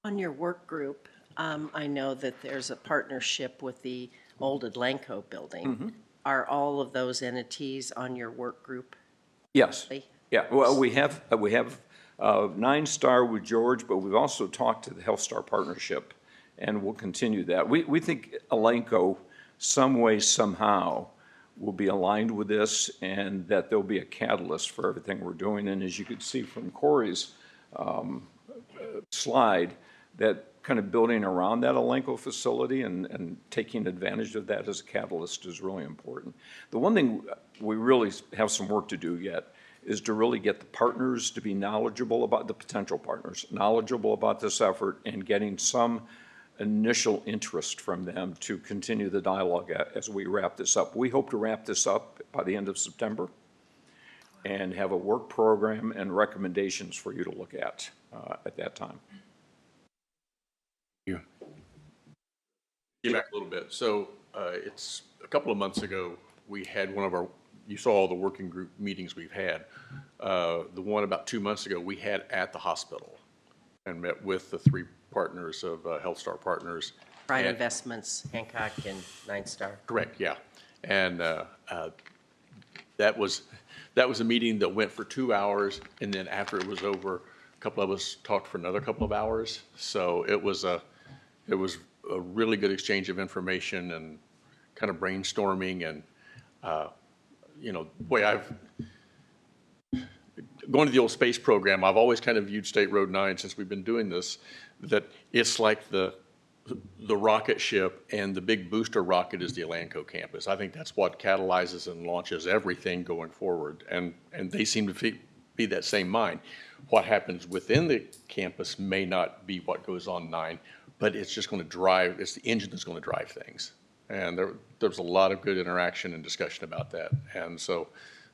Speaker 5: On your work group, I know that there's a partnership with the old Atlanco building.
Speaker 12: Mm-hmm.
Speaker 5: Are all of those entities on your work group?
Speaker 12: Yes. Yeah. Well, we have 9 Star with George, but we've also talked to the Health Star Partnership, and we'll continue that. We think Atlanco, some way, somehow, will be aligned with this, and that there'll be a catalyst for everything we're doing. And as you could see from Corey's slide, that kind of building around that Atlanco facility and taking advantage of that as a catalyst is really important. The one thing we really have some work to do yet is to really get the partners to be knowledgeable about the potential partners, knowledgeable about this effort, and getting some initial interest from them to continue the dialogue as we wrap this up. We hope to wrap this up by the end of September and have a work program and recommendations for you to look at that time.
Speaker 11: You. Get back a little bit. So it's a couple of months ago, we had one of our, you saw all the working group meetings we've had. The one about 2 months ago, we had at the hospital and met with the 3 partners of Health Star Partners.
Speaker 5: Pride Investments, Hancock, and 9 Star.
Speaker 11: Correct, yeah. And that was a meeting that went for 2 hours, and then after it was over, couple of us talked for another couple of hours. So it was a really good exchange of information and kind of brainstorming and, boy, going to the old space program, I've always kind of viewed State Road 9 since we've been doing this, that it's like the rocket ship, and the big booster rocket is the Elanco campus. I think that's what catalyzes and launches everything going forward, and they seem to be that same mind. What happens within the campus may not be what goes on 9, but it's just going to drive, it's the engine that's going to drive things. And there's a lot of good interaction and discussion about that. And so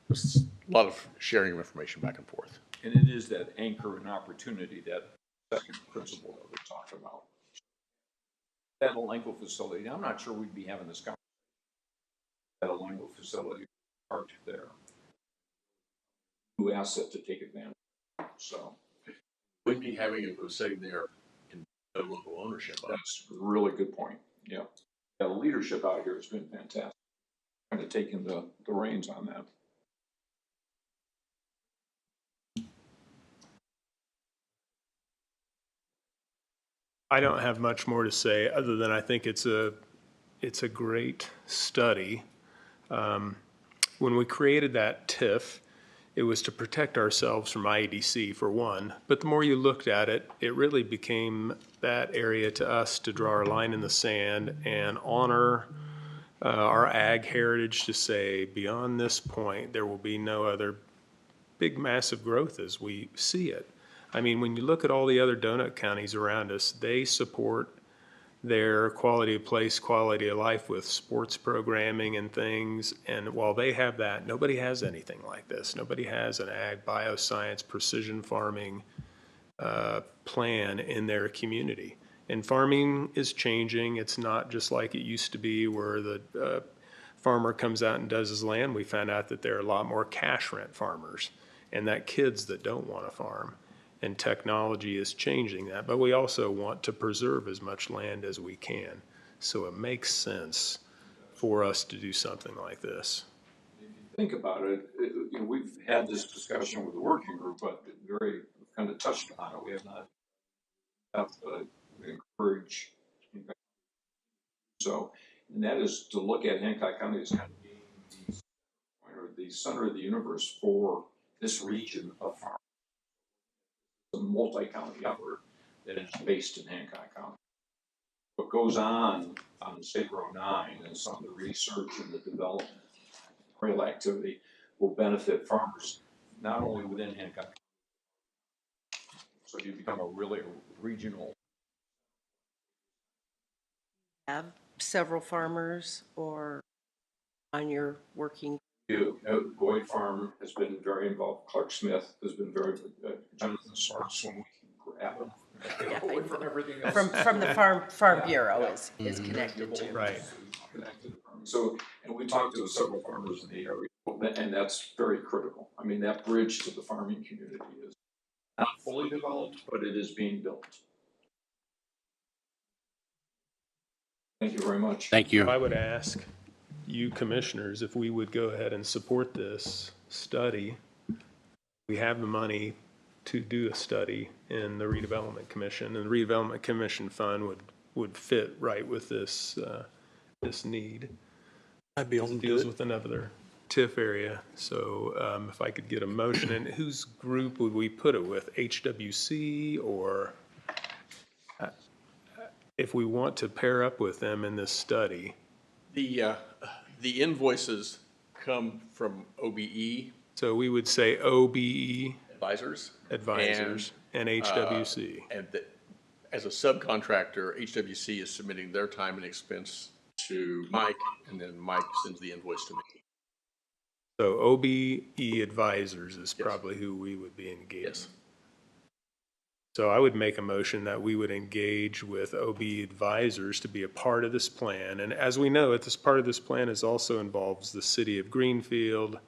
Speaker 11: there's a lot of sharing of information back and forth.
Speaker 12: And it is that anchor and opportunity, that second principle that we talked about. That Elanco facility, I'm not sure we'd be having this conversation. That Elanco facility parked there. New asset to take advantage of. So
Speaker 11: We'd be having it sitting there in no local ownership.
Speaker 12: That's a really good point. Yeah. The leadership out here has been fantastic. Kind of taking the reins on that.
Speaker 1: I don't have much more to say other than I think it's a great study. When we created that TIF, it was to protect ourselves from IEDC for one, but the more you looked at it, it really became that area to us to draw our line in the sand and honor our ag heritage, to say beyond this point, there will be no other big massive growth as we see it. I mean, when you look at all the other donut counties around us, they support their quality of place, quality of life with sports programming and things. And while they have that, nobody has anything like this. Nobody has an ag, bioscience, precision farming plan in their community. And farming is changing. It's not just like it used to be where the farmer comes out and does his land. We found out that there are a lot more cash rent farmers and that kids that don't want to farm. And technology is changing that, but we also want to preserve as much land as we can. So it makes sense for us to do something like this.
Speaker 12: If you think about it, we've had this discussion with the working group, but very kind of touched on it. We have not encouraged. So, and that is to look at Hancock County as kind of being the center of the universe for this region of farming. A multi-county effort that is based in Hancock County. What goes on State Road 9 and some of the research and the development, rail activity will benefit farmers, not only within Hancock County. So you become a really regional.
Speaker 5: Have several farmers or on your working?
Speaker 12: Boyd Farm has been very involved. Clark Smith has been very, Jonathan Sparks, when we can grab him. Away from everything else.
Speaker 5: From the Farm Bureau is connected to.
Speaker 1: Right.
Speaker 12: Connected to farming. So, and we talked to several farmers in the area, and that's very critical. I mean, that bridge to the farming community is not fully developed, but it is being built. Thank you very much.
Speaker 11: Thank you.
Speaker 1: I would ask you commissioners if we would go ahead and support this study. We have the money to do a study in the redevelopment commission, and the redevelopment commission fund would fit right with this this need.
Speaker 2: I'd be on to do
Speaker 1: Deals
Speaker 2: it.
Speaker 1: with another TIF area. So if I could get a motion, and whose group would we put it with? HWC, or if we want to pair up with them in this study?
Speaker 11: The invoices come from OBE
Speaker 1: So we would say OBE
Speaker 11: advisors.
Speaker 1: and HWC.
Speaker 11: As a subcontractor, HWC is submitting their time and expense to Mike, and then Mike sends the invoice to me.
Speaker 1: So OBE advisors is probably who we would be engaging.
Speaker 11: Yes.
Speaker 1: So I would make a motion that we would engage with OBE advisors to be a part of this plan. And as we know, this part of this plan also involves the city of Greenfield,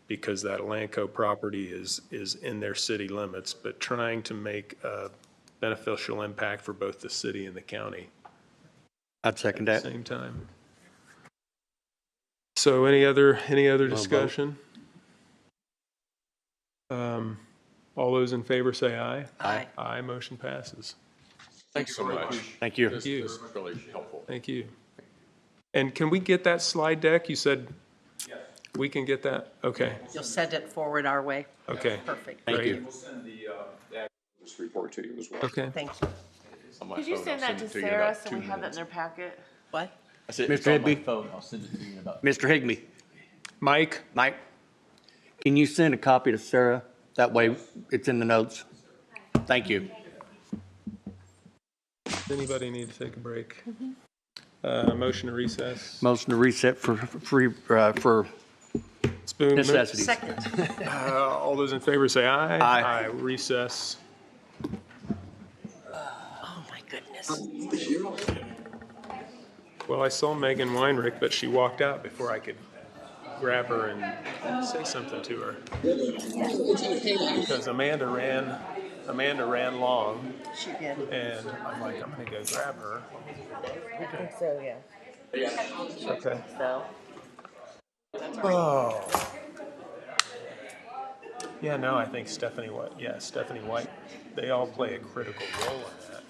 Speaker 1: because that Elanco property is in their city limits, but trying to make a beneficial impact for both the city and the county
Speaker 2: I'd second
Speaker 1: at
Speaker 2: that.
Speaker 1: the same time. So any other discussion? All those in favor say aye.
Speaker 5: Aye.
Speaker 1: Aye, motion passes.
Speaker 11: Thanks so much.
Speaker 2: Thank you.
Speaker 11: This is really helpful.
Speaker 1: Thank you. And can we get that slide deck? You said we can get that? Okay,
Speaker 5: You'll send it forward our way?
Speaker 1: okay.
Speaker 5: Perfect.
Speaker 2: Thank
Speaker 1: Great.
Speaker 2: you.
Speaker 12: We'll send this report to you as well.
Speaker 1: Okay.
Speaker 5: Thank you.
Speaker 11: On my
Speaker 15: Could you
Speaker 11: phone,
Speaker 15: send
Speaker 11: I'll
Speaker 15: that to
Speaker 11: it you in
Speaker 15: Sarah
Speaker 11: about
Speaker 15: so
Speaker 11: 2
Speaker 15: we have that in
Speaker 11: minutes.
Speaker 15: their packet?
Speaker 5: What?
Speaker 11: I said,
Speaker 2: Mr.
Speaker 11: it's on my
Speaker 2: Higby?
Speaker 11: phone. I'll send it to you in about.
Speaker 2: Mr. Higbee,
Speaker 1: Mike?
Speaker 2: Mike, can you send a copy to Sarah? That way it's in the notes. Thank you.
Speaker 1: Does anybody need to take a break? Motion to recess.
Speaker 2: Motion to reset for
Speaker 1: Spoon.
Speaker 2: necessities.
Speaker 5: Second.
Speaker 1: All those in favor say aye.
Speaker 2: Aye.
Speaker 1: Recess.
Speaker 5: Oh, my goodness.
Speaker 1: Well, I saw Megan Weinrich, but she walked out before I could grab her and say something to her. Because Amanda ran long,
Speaker 5: She did.
Speaker 1: and I'm like, I'm gonna go grab her.
Speaker 15: I think so, yeah.
Speaker 1: Okay.
Speaker 15: So.
Speaker 1: Oh. Yeah, no, I think Stephanie White, they all play a critical role in that.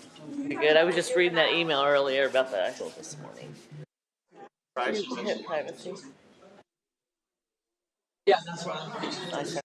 Speaker 15: Pretty good. I was just reading that email earlier about the actual this morning. Hit privacy. Yeah, that's what I'm.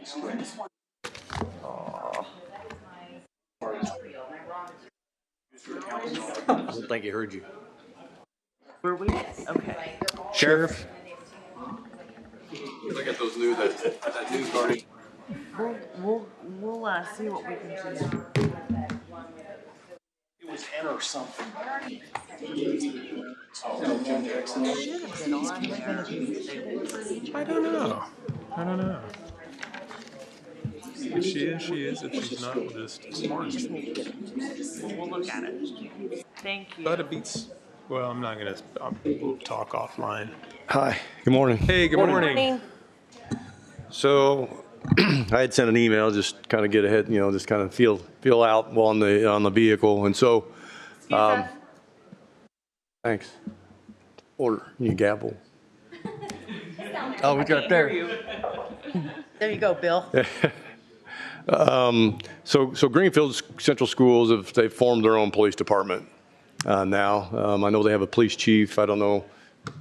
Speaker 2: I don't think he heard you.
Speaker 15: Were we? Okay.
Speaker 2: Sheriff?
Speaker 11: I got those new, that news already.
Speaker 15: We'll see what we can do.
Speaker 14: It was N or something.
Speaker 15: Should have been on there.
Speaker 1: I don't know. I don't know. If she is, she is. If she's not, we'll just.
Speaker 15: Just need to get it. We'll look at it. Thank you.
Speaker 1: But it beats. Well, I'm not gonna. We'll talk offline.
Speaker 16: Hi, good morning.
Speaker 1: Hey, good morning.
Speaker 16: So I had sent an email, just kind of get ahead, just kind of feel out on the vehicle. And so, thanks. Order, you gavel.
Speaker 2: Oh, we got there.
Speaker 5: There you go, Bill.
Speaker 16: So Greenfield Central Schools, they've formed their own police department now. I know they have a police chief. I don't know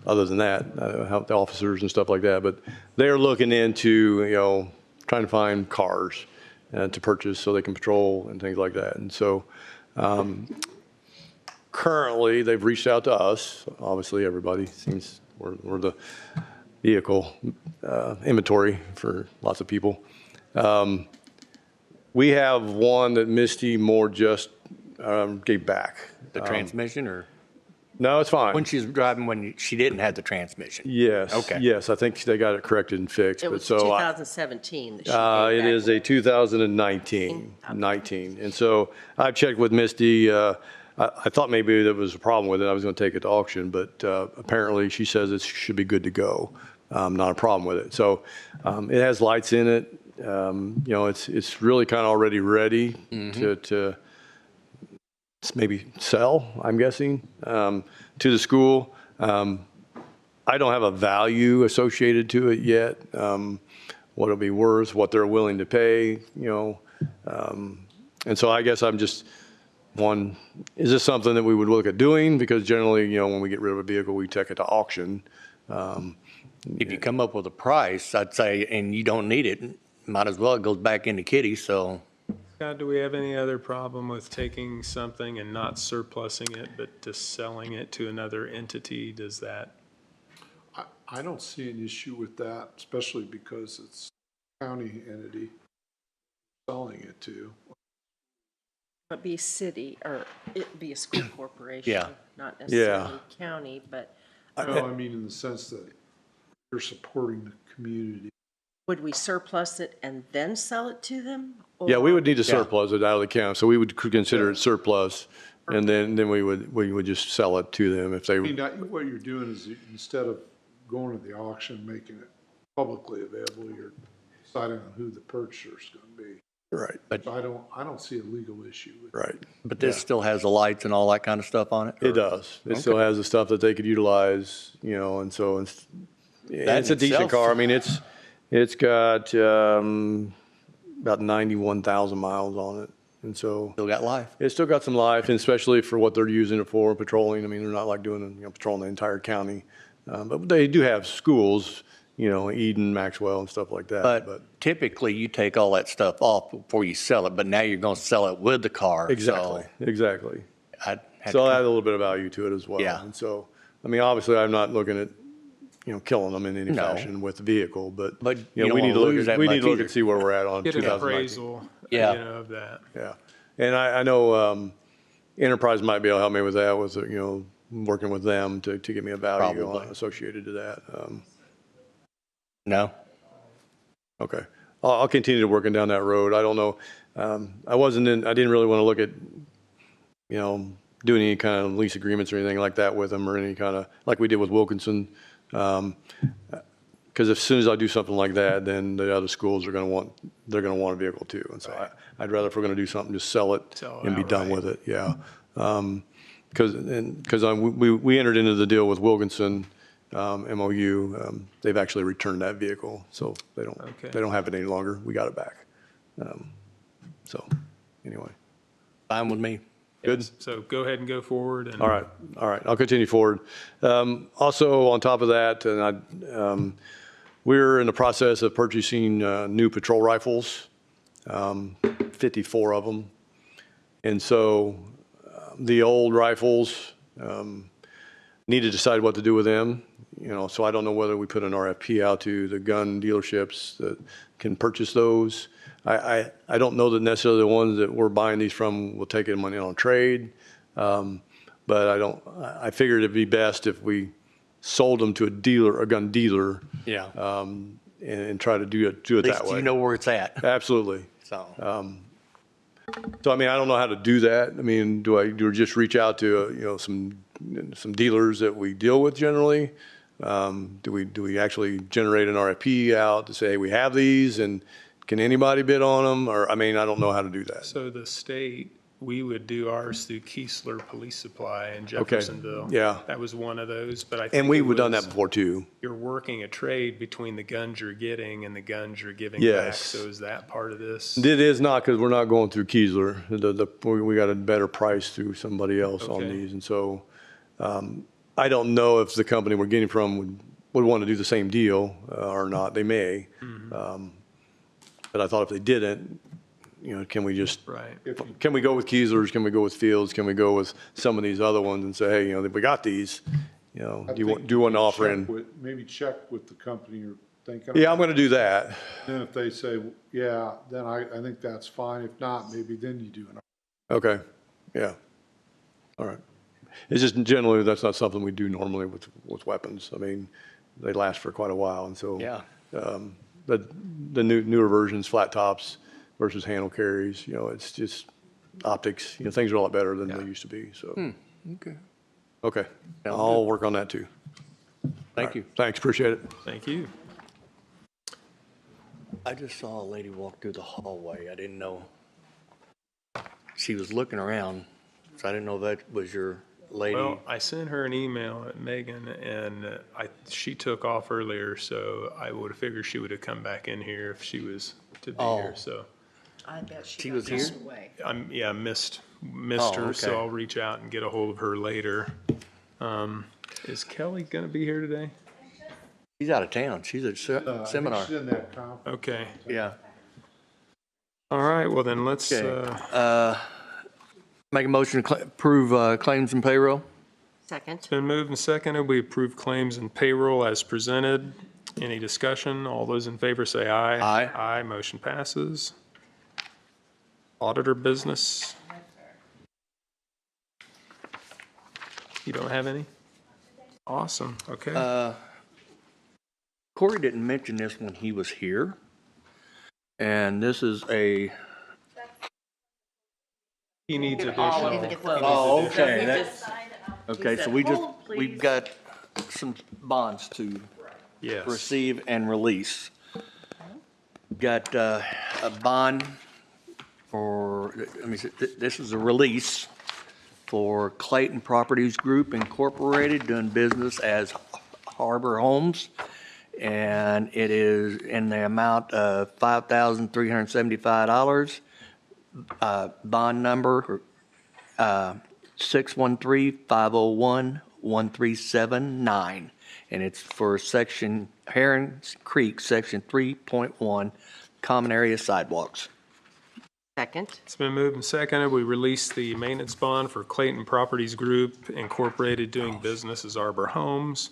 Speaker 16: other than that, how the officers and stuff like that, but they're looking into, trying to find cars to purchase so they can patrol and things like that. And so currently they've reached out to us. Obviously everybody seems we're the vehicle inventory for lots of people. We have one that Misty Moore just gave back.
Speaker 2: The transmission or?
Speaker 16: No, it's fine.
Speaker 2: When she was driving, when she didn't have the transmission?
Speaker 16: Yes.
Speaker 2: Okay.
Speaker 16: Yes, I think they got it corrected and fixed.
Speaker 5: It
Speaker 16: but
Speaker 5: was
Speaker 16: so
Speaker 5: 2017 that she gave
Speaker 16: it
Speaker 5: back.
Speaker 16: is a 2019. And so I checked with Misty. I thought maybe there was a problem with it. I was going to take it to auction, but apparently she says it should be good to go. Not a problem with it. So it has lights in it. It's really kind of already ready to maybe sell, I'm guessing, to the school. I don't have a value associated to it yet, what it'll be worth, what they're willing to pay, and so I guess I'm just, is this something that we would look at doing? Because generally, when we get rid of a vehicle, we take it to auction.
Speaker 2: If you come up with a price, I'd say, and you don't need it, might as well, it goes back into kitty, so.
Speaker 1: Scott, do we have any other problem with taking something and not surplusing it, but just selling it to another entity? Does that?
Speaker 7: I don't see an issue with that, especially because it's a county entity selling it to.
Speaker 5: But be city, or it be a school corporation.
Speaker 2: Yeah.
Speaker 5: Not necessarily county, but
Speaker 7: No, I mean in the sense that you're supporting the community.
Speaker 5: would we surplus it and then sell it to them?
Speaker 16: Yeah, we
Speaker 5: Or-
Speaker 16: would need to surplus it out of the county, so we would consider it surplus, and then we would just sell it to them if they.
Speaker 7: I mean, what you're doing is instead of going to the auction, making it publicly available, you're deciding on who the purchaser's going to be.
Speaker 16: Right.
Speaker 2: But
Speaker 7: So I don't see a legal issue with
Speaker 16: Right.
Speaker 2: But this still has the lights and all that kind of stuff on it?
Speaker 16: It does. It still has the stuff that they could utilize, and so it's a decent
Speaker 2: itself-
Speaker 16: car. I mean, it's got about 91,000 miles on it, and so
Speaker 2: Still got life.
Speaker 16: it's still got some life, and especially for what they're using it for, patrolling. I mean, they're not like doing patrolling the entire county, but they do have schools, Eden, Maxwell, and stuff like that.
Speaker 2: But typically, you take all that stuff off before you sell it, but now you're going to sell it with the car.
Speaker 16: Exactly.
Speaker 2: So
Speaker 16: Exactly.
Speaker 2: I'd have
Speaker 16: So
Speaker 2: to
Speaker 16: I add a little bit of value to it as well.
Speaker 2: Yeah.
Speaker 16: And so, I mean, obviously, I'm not looking at, killing them in any
Speaker 2: No.
Speaker 16: fashion with the vehicle, but,
Speaker 2: But you don't
Speaker 16: we need
Speaker 2: wanna
Speaker 16: to look
Speaker 2: lose
Speaker 16: at,
Speaker 2: that
Speaker 16: we need
Speaker 2: much
Speaker 16: to look
Speaker 2: either.
Speaker 16: and see where we're at on
Speaker 1: Get an
Speaker 16: 2019.
Speaker 1: appraisal,
Speaker 2: Yeah.
Speaker 1: of that.
Speaker 16: Yeah. And I know Enterprise might be able to help me with that, with, working with them to give me a value
Speaker 2: Probably.
Speaker 16: associated to that.
Speaker 2: No?
Speaker 16: Okay. I'll continue to working down that road. I don't know. I didn't really want to look at, doing any kind of lease agreements or anything like that with them, or any kind of, like we did with Wilkinson. Because as soon as I do something like that, then the other schools are going to want a vehicle too. And so I'd rather, if we're going to do something, just sell it and be done with it. Yeah. Because we entered into the deal with Wilkinson, MOU. They've actually returned that vehicle, so they don't have it any longer. We got it back. So anyway.
Speaker 2: Fine with me.
Speaker 16: Good.
Speaker 1: So go ahead and go forward. And
Speaker 16: All right. I'll continue forward. Also, on top of that, and we're in the process of purchasing new patrol rifles, 54 of them. And so the old rifles, need to decide what to do with them. So I don't know whether we put an RFP out to the gun dealerships that can purchase those. I don't know that necessarily the ones that we're buying these from will take it money on trade. But I figured it'd be best if we sold them to a gun dealer.
Speaker 2: Yeah.
Speaker 16: And try to do it that way.
Speaker 2: At least you know where it's at.
Speaker 16: Absolutely.
Speaker 2: So.
Speaker 16: So, I mean, I don't know how to do that. I mean, do I just reach out to, some dealers that we deal with generally? Do we actually generate an RFP out to say, hey, we have these and can anybody bid on them? Or, I mean, I don't know how to do that.
Speaker 1: So the state, we would do ours through Keesler Police Supply in Jeffersonville.
Speaker 16: Yeah.
Speaker 1: That was one of those, but I think
Speaker 16: And we've done that before too.
Speaker 1: You're working a trade between the guns you're getting and the guns you're giving
Speaker 16: Yes.
Speaker 1: back. So is that part of this?
Speaker 16: It is not, because we're not going through Keesler. We got a better price through somebody else on
Speaker 1: Okay.
Speaker 16: these. And so I don't know if the company we're getting from would want to do the same deal or not. They may. But I thought if they didn't, can we just,
Speaker 1: Right.
Speaker 16: can we go with Keeslers? Can we go with Fields? Can we go with some of these other ones and say, hey, we got these, do you want to offer in?
Speaker 7: Maybe check with the company you're thinking.
Speaker 16: Yeah, I'm going to do that.
Speaker 7: Then if they say, yeah, then I think that's fine. If not, maybe then you do an.
Speaker 16: Okay, yeah. All right. It's just generally, that's not something we do normally with weapons. I mean, they last for quite a while, and so.
Speaker 2: Yeah.
Speaker 16: The newer versions, flat tops versus handle carries, it's just optics, things are a lot better than they used to be, so.
Speaker 2: Okay.
Speaker 16: Okay,
Speaker 2: Sounds
Speaker 16: I'll work on that too.
Speaker 2: Thank you.
Speaker 16: Thanks, appreciate it.
Speaker 1: Thank you.
Speaker 2: I just saw a lady walk through the hallway. I didn't know. She was looking around, so I didn't know that was your lady.
Speaker 1: Well, I sent her an email at Megan, and she took off earlier, so I would have figured she would have come back in here if she was to be here. So
Speaker 5: I bet
Speaker 2: She was here?
Speaker 5: away.
Speaker 1: missed
Speaker 2: Oh,
Speaker 1: her, so
Speaker 2: okay.
Speaker 1: I'll reach out and get a hold of her later. Is Kelly going to be here today?
Speaker 2: She's out of town. She's at seminar.
Speaker 7: She's in that conference.
Speaker 1: Okay.
Speaker 2: Yeah.
Speaker 1: All right. Well, then let's.
Speaker 2: Okay. Make a motion to approve claims and payroll.
Speaker 5: Second.
Speaker 1: It's been moved and seconded. We approve claims and payroll as presented. Any discussion? All those in favor say aye.
Speaker 2: Aye.
Speaker 1: Aye. Motion passes. Auditor business. You don't have any? Awesome. Okay.
Speaker 2: Corey didn't mention this when he was here. And this is a.
Speaker 1: He needs additional.
Speaker 2: Oh, okay. Okay, so we've got some bonds to
Speaker 1: Yes.
Speaker 2: receive and release. Got a bond for, let me see, this is a release for Clayton Properties Group Incorporated, doing business as Harbor Homes. And it is in the amount of $5,375. Bond number 613-501-1379. And it's for section, Heron Creek, section 3.1, common area sidewalks.
Speaker 5: Second.
Speaker 1: It's been moved and seconded. We release the maintenance bond for Clayton Properties Group Incorporated, doing business as Arbor Homes,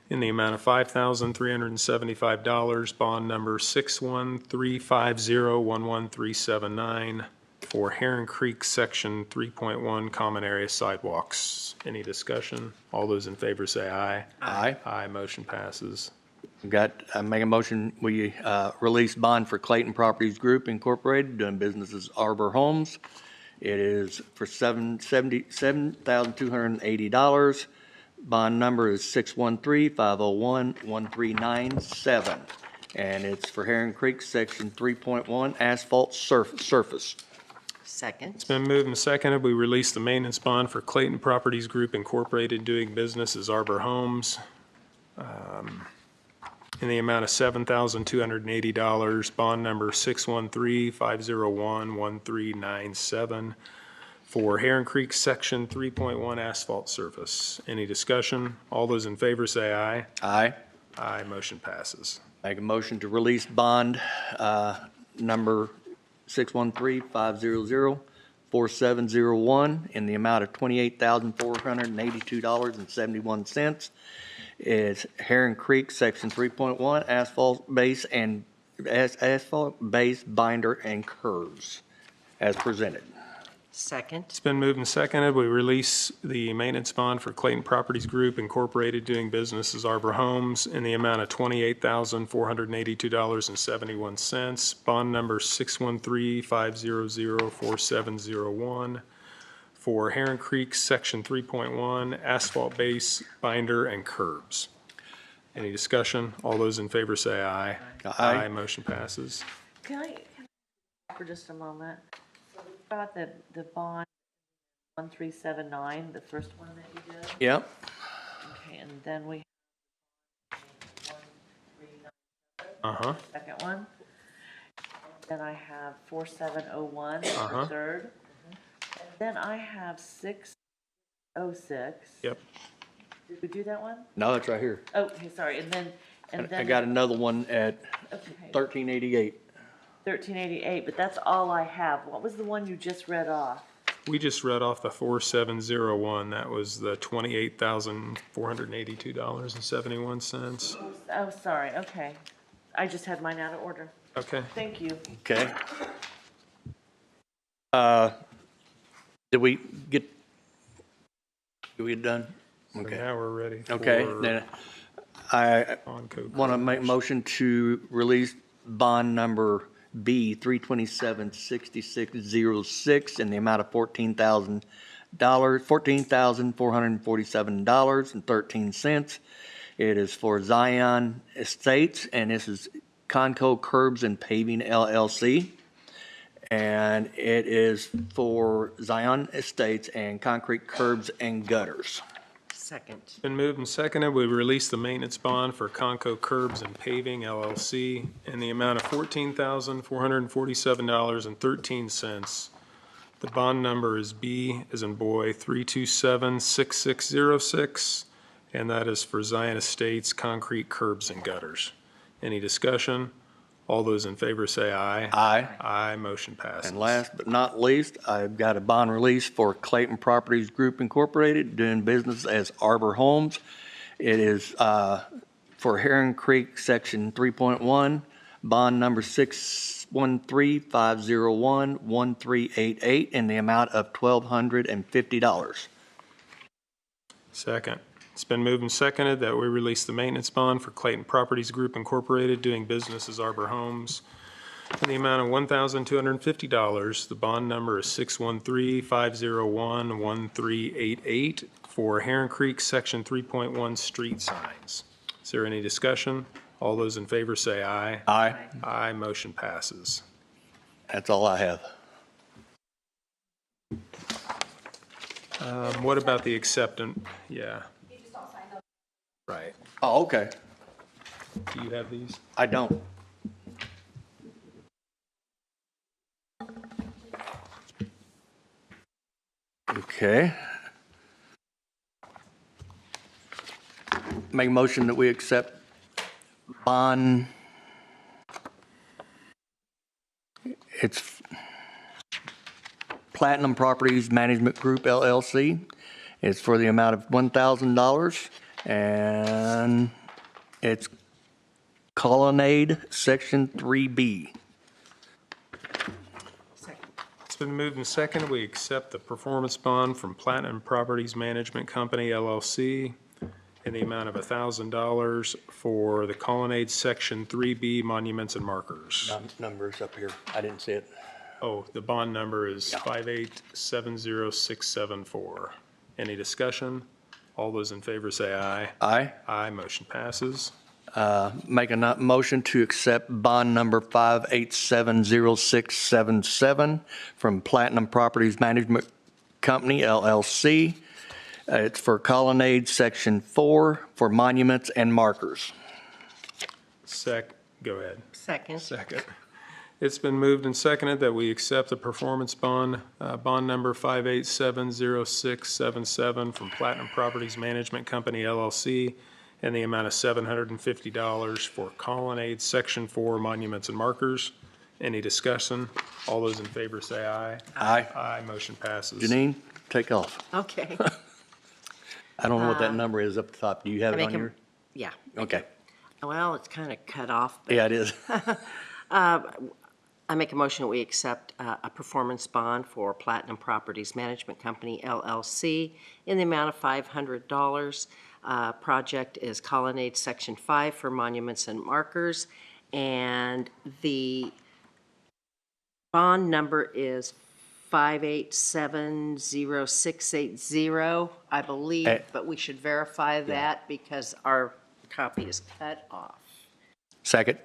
Speaker 1: in the amount of $5,375, bond number 613501139, for Heron Creek, section 3.1, common area sidewalks. Any discussion? All those in favor say aye.
Speaker 2: Aye.
Speaker 1: Aye, motion passes.
Speaker 2: I make a motion, we release bond for Clayton Properties Group Incorporated, doing business as Arbor Homes. It is for $7,280. Bond number is 613-501-1397. And it's for Heron Creek, section 3.1, asphalt surface.
Speaker 5: Second.
Speaker 1: It's been moved and seconded. We release the maintenance bond for Clayton Properties Group Incorporated, doing business as Arbor Homes, in the amount of $7,280, bond number 613-501-1397, for Heron Creek, section 3.1, asphalt surface. Any discussion? All those in favor say aye.
Speaker 2: Aye.
Speaker 1: Aye, motion passes.
Speaker 2: Make a motion to release bond number 613-500-4701 in the amount of $28,482.71. It's Heron Creek, Section 3.1, asphalt base and asphalt base binder and curves as presented.
Speaker 5: Second.
Speaker 1: It's been moved and seconded. We release the maintenance bond for Clayton Properties Group Incorporated doing business as Arbor Homes in the amount of $28,482.71. Bond number 613-500-4701 for Heron Creek, Section 3.1, asphalt base, binder, and curbs. Any discussion? All those in favor say aye.
Speaker 2: Aye.
Speaker 1: Motion passes.
Speaker 15: Can I for just a moment? So we've got the bond 1379, the first one that you did.
Speaker 2: Yep.
Speaker 15: Okay, and then we have 1397.
Speaker 1: Uh-huh.
Speaker 15: Second one. Then I have 4701, the third. And then I have 606.
Speaker 1: Yep.
Speaker 15: Did we do that one?
Speaker 2: No, it's right here.
Speaker 15: Oh, okay, sorry. And then
Speaker 2: I got another one at
Speaker 15: okay.
Speaker 2: 1388.
Speaker 15: 1388, but that's all I have. What was the one you just read off?
Speaker 1: We just read off the 4701. That was the $28,482.71.
Speaker 15: Oh, sorry. Okay. I just had mine out of order.
Speaker 1: Okay.
Speaker 15: Thank you.
Speaker 2: Okay. Did we get done?
Speaker 1: So
Speaker 2: Okay.
Speaker 1: now we're ready for
Speaker 2: Okay. Then I
Speaker 1: Hancock.
Speaker 2: want to make a motion to release bond number B 327-6606 in the amount of $14,447.13. It is for Zion Estates, and this is Conco Curbs and Paving LLC. And it is for Zion Estates and concrete curbs and gutters.
Speaker 5: Second.
Speaker 1: It's been moved and seconded. We release the maintenance bond for Conco Curbs and Paving LLC in the amount of $14,447.13. The bond number is B as in boy 327-6606, and that is for Zion Estates concrete curbs and gutters. Any discussion? All those in favor say aye.
Speaker 2: Aye.
Speaker 1: Aye. Motion passes.
Speaker 2: And last but not least, I've got a bond release for Clayton Properties Group Incorporated, doing business as Arbor Homes. It is for Heron Creek, Section 3.1, bond number 613-501-1388 in the amount of $1,250.
Speaker 1: Second. It's been moved and seconded that we release the maintenance bond for Clayton Properties Group Incorporated, doing business as Arbor Homes, in the amount of $1,250. The bond number is 613-501-1388 for Heron Creek, Section 3.1 street signs. Is there any discussion? All those in favor say aye.
Speaker 2: Aye.
Speaker 1: Aye. Motion passes.
Speaker 2: That's all I have.
Speaker 1: What about the acceptance? Yeah. Right.
Speaker 2: Oh, okay.
Speaker 1: Do you have these?
Speaker 2: I don't. Okay. Make a motion that we accept bond. It's Platinum Properties Management Group LLC. It's for the amount of $1,000, and it's Colonnade Section 3B.
Speaker 1: It's been moved and seconded. We accept the performance bond from Platinum Properties Management Company, LLC, in the amount of $1,000 for the Colonnade Section 3B monuments and markers.
Speaker 2: Numbers up here. I didn't see it.
Speaker 1: Oh, the bond number is 5870674. Any discussion? All those in favor say aye.
Speaker 2: Aye.
Speaker 1: Aye. Motion passes.
Speaker 2: Make a motion to accept bond number 5870677 from Platinum Properties Management Company, LLC. It's for Colonnade Section 4 for monuments and markers.
Speaker 1: Go ahead.
Speaker 5: Second.
Speaker 1: Second. It's been moved and seconded that we accept the performance bond, bond number 5870677 from Platinum Properties Management Company, LLC, in the amount of $750 for Colonnade Section 4 Monuments and Markers. Any discussion? All those in favor say aye.
Speaker 2: Aye.
Speaker 1: Aye, motion passes.
Speaker 2: Janine, take off.
Speaker 5: Okay.
Speaker 2: I don't know what that number is up the top. Do you have
Speaker 5: I
Speaker 2: it
Speaker 5: make
Speaker 2: on
Speaker 5: a-
Speaker 2: your?
Speaker 5: Yeah.
Speaker 2: Okay.
Speaker 5: Well, it's kind of cut off, but
Speaker 2: Yeah, it is.
Speaker 5: I make a motion that we accept a performance bond for Platinum Properties Management Company, LLC, in the amount of $500. Project is Colonnade Section 5 for monuments and markers, and the bond number is 5870680, I believe, but we should verify that because our copy is cut off.
Speaker 2: Second.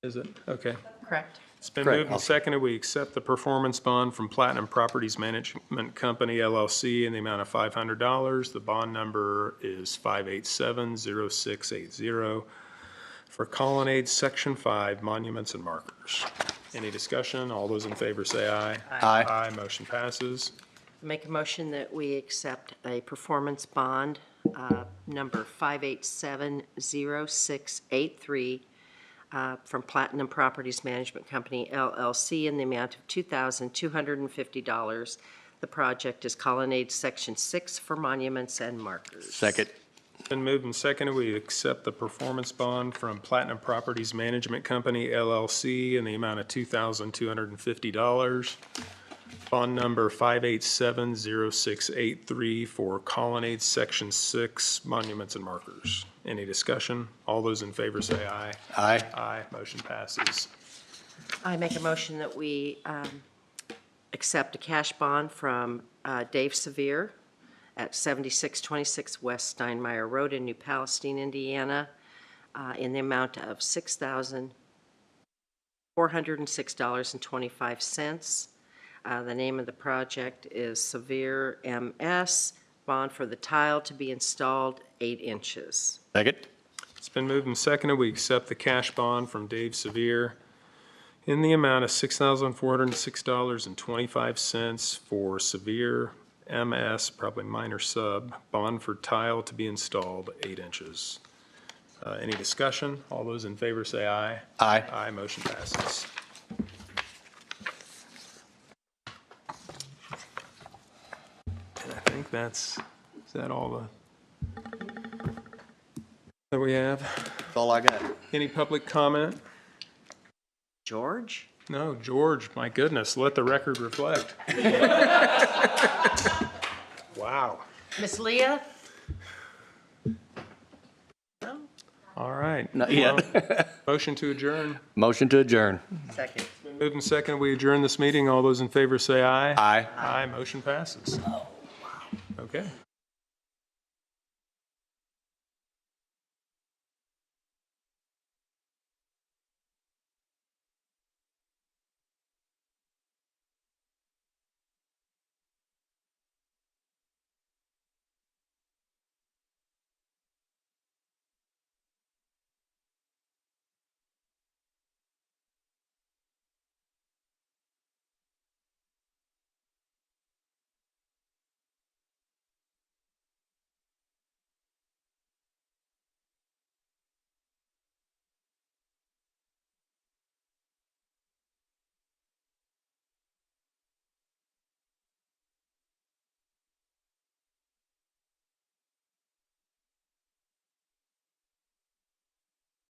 Speaker 1: Is it? Okay.
Speaker 5: Correct.
Speaker 1: It's been
Speaker 2: Correct.
Speaker 1: moved and seconded. We accept the performance bond from Platinum Properties Management Company, LLC, in the amount of $500. The bond number is 5870680 for Colonnade Section 5 Monuments and Markers. Any discussion? All those in favor say aye.
Speaker 2: Aye.
Speaker 1: Aye, motion passes.
Speaker 5: Make a motion that we accept a performance bond, number 5870683, from Platinum Properties Management Company, LLC, in the amount of $2,250. The project is Colonnade Section 6 for monuments and markers.
Speaker 2: Second.
Speaker 1: It's been moved and seconded. We accept the performance bond from Platinum Properties Management Company, LLC, in the amount of $2,250. Bond number 5870683 for Colonnade Section 6 Monuments and Markers. Any discussion? All those in favor say aye.
Speaker 2: Aye.
Speaker 1: Aye, motion passes.
Speaker 5: I make a motion that we accept a cash bond from Dave Sevier at 7626 West Steinmeier Road in New Palestine, Indiana, in the amount of $6,406.25. The name of the project is Sevier MS, bond for the tile to be installed 8 inches.
Speaker 2: Second.
Speaker 1: It's been moved and seconded. We accept the cash bond from Dave Sevier in the amount of $6,406.25 for Sevier MS, probably minor sub, bond for tile to be installed 8 inches. Any discussion? All those in favor say aye.
Speaker 2: Aye.
Speaker 1: Aye, motion passes. And I think is that all that we have?
Speaker 2: That's all I got.
Speaker 1: Any public comment?
Speaker 5: George?
Speaker 1: No, George, my goodness, let the record reflect. Wow.
Speaker 5: Miss Leah?
Speaker 1: All right.
Speaker 2: Not yet.
Speaker 1: Well, motion to adjourn.
Speaker 2: Motion to adjourn.
Speaker 5: Second.
Speaker 1: Moved and seconded, we adjourn this meeting. All those in favor say aye.
Speaker 2: Aye.
Speaker 1: Aye, motion passes. Okay.